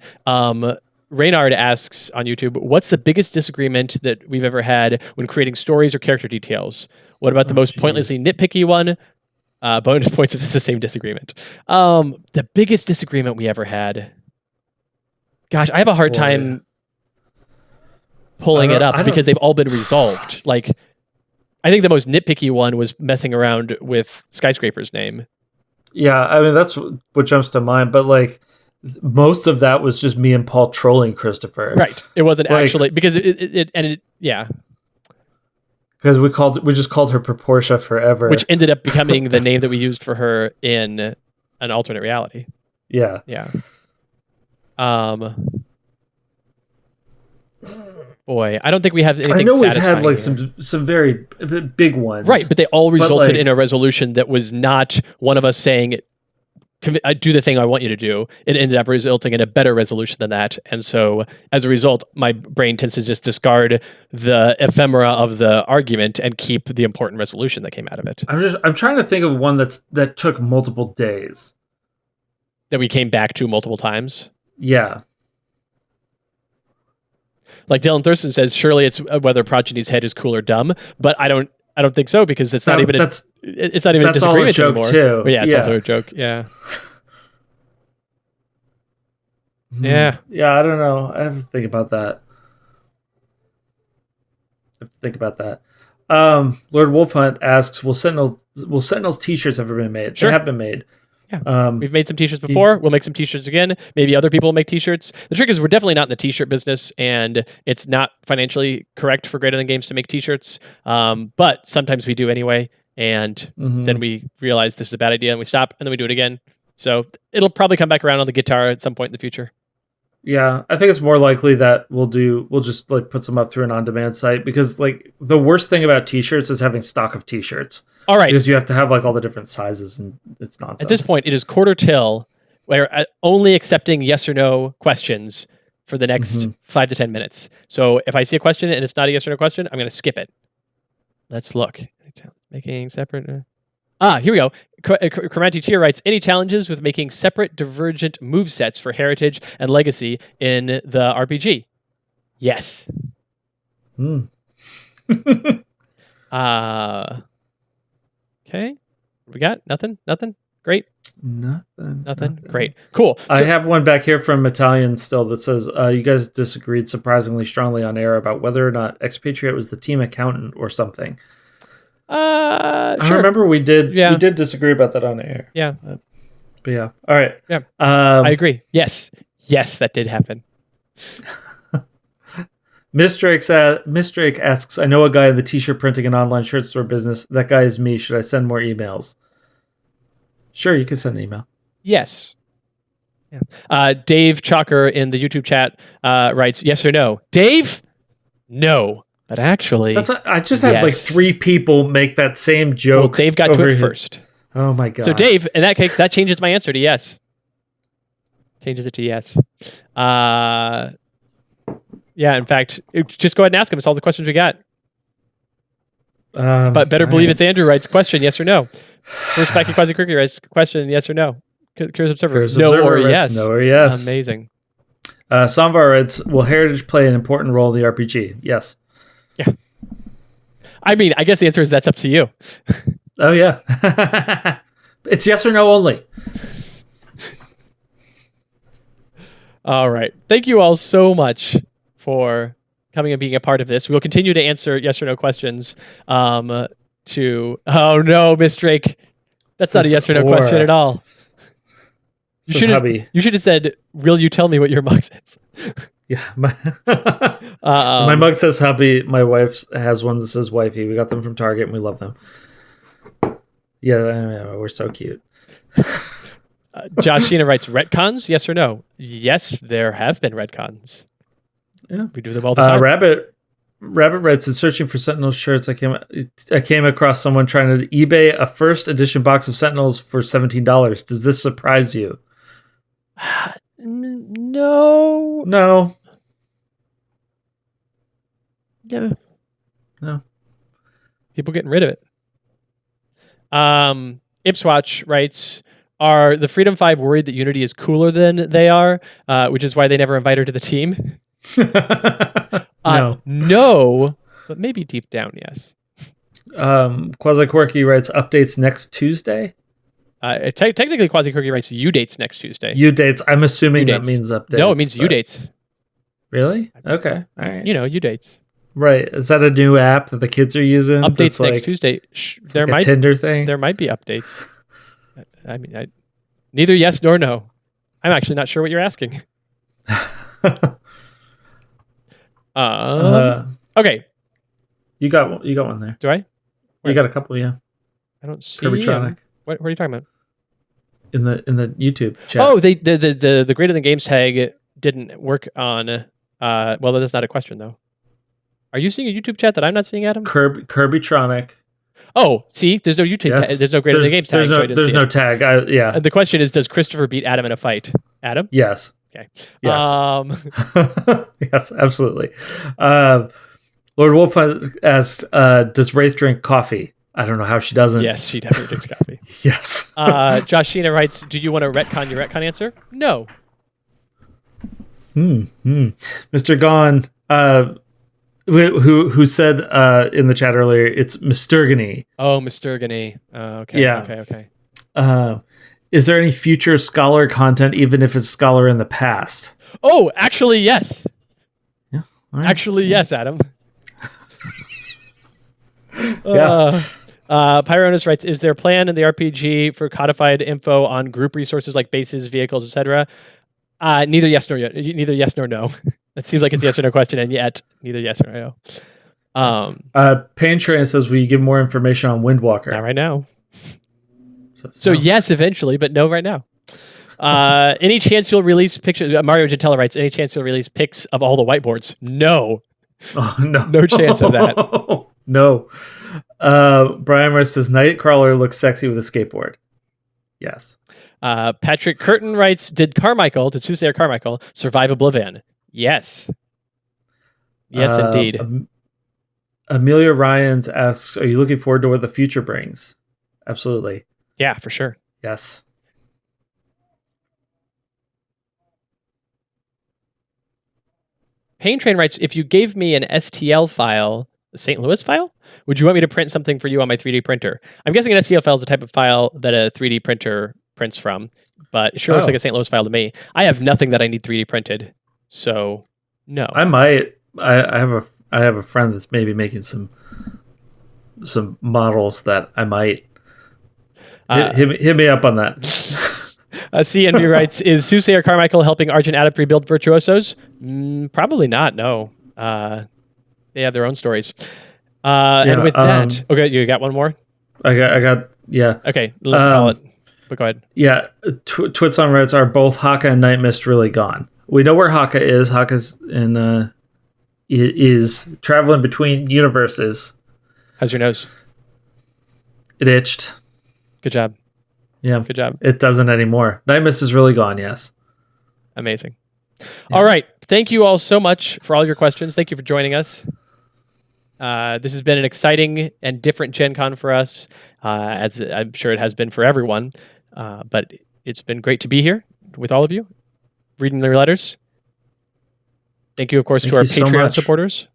Reynard asks on YouTube, what's the biggest disagreement that we've ever had when creating stories or character details? What about the most pointlessly nitpicky one? Bonus points if it's the same disagreement. The biggest disagreement we ever had. Gosh, I have a hard time pulling it up because they've all been resolved. Like, I think the most nitpicky one was messing around with Skyscraper's name. Yeah, I mean, that's what jumps to mind. But, like, most of that was just me and Paul trolling Christopher. Right. It wasn't actually, because yeah. Because we just called her Proportia forever. Which ended up becoming the name that we used for her in an alternate reality. Yeah. Yeah. Boy, I don't think we have anything. I know we've had like some very big ones, right? But they all resulted in a resolution that was not one of us saying, "Do the thing I want you to do." It ended up resulting in a better resolution than that, and so as a result, my brain tends to just discard the ephemera of the argument and keep the important resolution that came out of it. I'm trying to think of one that took multiple days that we came back to multiple times. Yeah. Like Dylan Thurston says, surely it's whether Progeny's head is cool or dumb, but I don't think so because it's not even a disagreement anymore. Too. But yeah, it's also a joke. Yeah. Yeah. Yeah, I don't know. I have to think about that. Lord Wolfhunt asks, will Sentinels t-shirts ever been made? Sure. They have been made. We've made some t-shirts before. We'll make some t-shirts again. Maybe other people will make t-shirts. The trick is we're definitely not in the t-shirt business, and it's not financially correct for Greater Than Games to make t-shirts. But sometimes we do anyway, and then we realize this is a bad idea, and we stop, and then we do it again. So it'll probably come back around on the guitar at some point in the future. Yeah, I think it's more likely that we'll just like put some up through an on-demand site, because like the worst thing about t-shirts is having stock of t-shirts. All right. Because you have to have like all the different sizes, and it's nonsense. At this point, it is quarter till. We're only accepting yes or no questions for the next 5 to 10 minutes. So if I see a question and it's not a yes or no question, I'm going to skip it. Let's look. Making separate. Here we go. Chromanti Cheer writes, any challenges with making separate divergent movesets for Heritage and Legacy in the RPG? Yes. Okay. What we got? Nothing? Great. Nothing. Great. Cool. So, I have one back here from Italian still that says, you guys disagreed surprisingly strongly on air about whether or not Expatriate was the team accountant or something. Sure. I remember we did disagree about that on air. Yeah. But yeah. All right. Yeah. I agree. Yes, that did happen. Miss Drake asks, I know a guy in the t-shirt printing and online shirt store business. That guy is me. Should I send more emails? Sure, you can send an email. Yes. Yeah. Dave Chalker in the YouTube chat writes, yes or no? Dave? No. But actually... I just had like 3 people make that same joke. Well, Dave got to it first. Oh my God. So Dave, in that case, that changes my answer to yes. Changes it to yes. Yeah, in fact, just go ahead and ask him. It's all the questions we got. But better believe it's Andrew writes question, yes or no. First Becky Quasi Quirky writes question, yes or no. Curious Observer, no or yes. No or yes. Amazing. Samvar writes, will Heritage play an important role in the RPG? Yes. Yeah. I mean, I guess the answer is that's up to you. Oh, yeah. It's yes or no only. All right. Thank you all so much for coming and being a part of this. We will continue to answer yes or no questions. Oh no, Miss Drake. That's not a yes or no question at all. You should have said, will you tell me what your mug says? Yeah. My mug says hubby. My wife has one that says wifey. We got them from Target and we love them. Yeah, we're so cute. Josh Sheena writes, retcons, yes or no? Yes, there have been retcons. Yeah. We do them all the time. Rabbit writes, in searching for Sentinels shirts, I came across someone trying to eBay a first edition box of Sentinels for $17. Does this surprise you? No. No. No. No. People getting rid of it. Ipswatch writes, are the Freedom 5 worried that Unity is cooler than they are, which is why they never invite her to the team? No, but maybe deep down, yes. Quasi Quirky writes, updates next Tuesday? Technically, Quasi Quirky writes U dates next Tuesday. U dates. I'm assuming that means updates. No, it means U dates. Really? Okay. All right. U dates. Right. Is that a new app that the kids are using? Updates next Tuesday. There might a Tinder thing. There might be updates. I mean, neither yes nor no. I'm actually not sure what you're asking. Okay. You got one there. Do I? You got a couple, yeah. I don't see. Kirbytronic. What are you talking about? In the YouTube chat. Oh, the Greater Than Games tag didn't work on. Well, that's not a question though. Are you seeing a YouTube chat that I'm not seeing, Adam? Kirbytronic. Oh, see, there's no YouTube. Yes. There's no Greater Than Games tag. There's no tag. Yeah. The question is, does Christopher beat Adam in a fight? Adam? Yes. Okay. Yes. Yes, absolutely. Lord Wolf asked, does Wraith drink coffee? I don't know how she doesn't. Yes, she definitely drinks coffee. Yes. Josh Sheena writes, do you want to retcon your retcon answer? No. Mr. Gone, who said in the chat earlier, it's Misturgany. Oh, Misturgany. Okay. Yeah. Okay. Is there any future Scholar content, even if it's Scholar in the past? Oh, actually, yes. Yeah. Right. Actually, yes, Adam. Yeah. Pyronus writes, is there a plan in the RPG for codified info on group resources like bases, vehicles, etc.? Neither yes nor no. That seems like it's a yes or no question, and yet neither yes or no. Pain Train says, will you give more information on Windwalker? Not right now. So yes, eventually, but no right now. Any chance you'll release pictures? Mario Gentella writes, any chance you'll release pics of all the whiteboards? No. Oh, no. No chance of that. No. Brian Rice says, Nightcrawler looks sexy with a skateboard. Yes. Patrick Curtin writes, did Soothsayer Carmichael survive Oblivion? Yes. Yes, indeed. Amelia Ryans asks, are you looking forward to what the future brings? Absolutely. Yeah, for sure. Yes. Pain Train writes, if you gave me an STL file, a St. Louis file, would you want me to print something for you on my 3D printer? I'm guessing an STL file is the type of file that a 3D printer prints from, but it sure looks like a St. Louis file to me. I have nothing that I need 3D printed, so no. I might. I have a friend that's maybe making some models that I might hit me up on that. CNB writes, is Soothsayer Carmichael helping Argent Addict rebuild virtuosos? Probably not, no. They have their own stories. And with that, okay, you got one more? I got yeah. Okay, let's call it. But go ahead. Yeah, Twits on Reddit are both Haka and Night Mist really gone? We know where Haka is. Haka's is traveling between universes. How's your nose? It itched. Good job. Yeah. Good job. It doesn't anymore. Night Mist is really gone, yes. Amazing. Yeah. All right. Thank you all so much for all your questions. Thank you for joining us. This has been an exciting and different Gen Con for us, as I'm sure it has been for everyone. But it's been great to be here with all of you, reading their letters. Thank you, of course, to our Patreon supporters.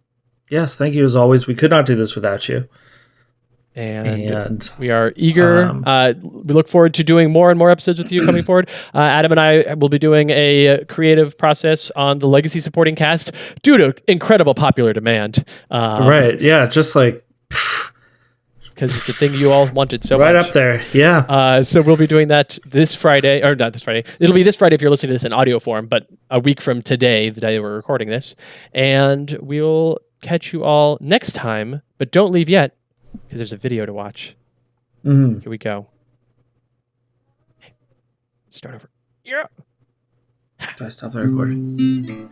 Yes, thank you as always. We could not do this without you. And we are eager. We look forward to doing more and more episodes with you coming forward. Adam and I will be doing a creative process on the legacy supporting cast due to incredible popular demand. Right. Yeah. Just like... Because it's a thing you all wanted so much. Right much. up there. Yeah. So we'll be doing that this Friday, or not this Friday. It'll be this Friday if you're listening to this in audio form, but a week from today, the day we're recording this. And we'll catch you all next time, but don't leave yet, because there's a video to watch. Here we go. Start over. Yeah. Do I stop the recording?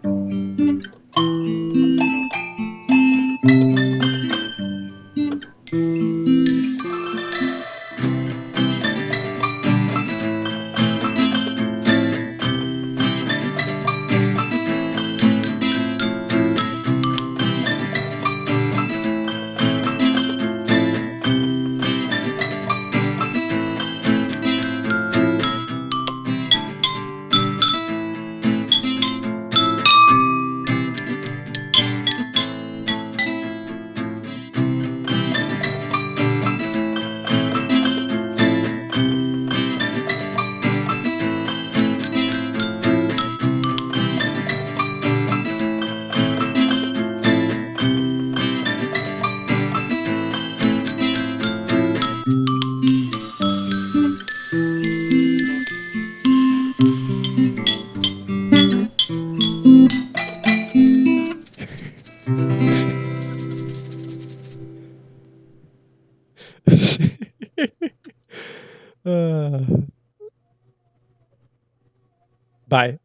Bye.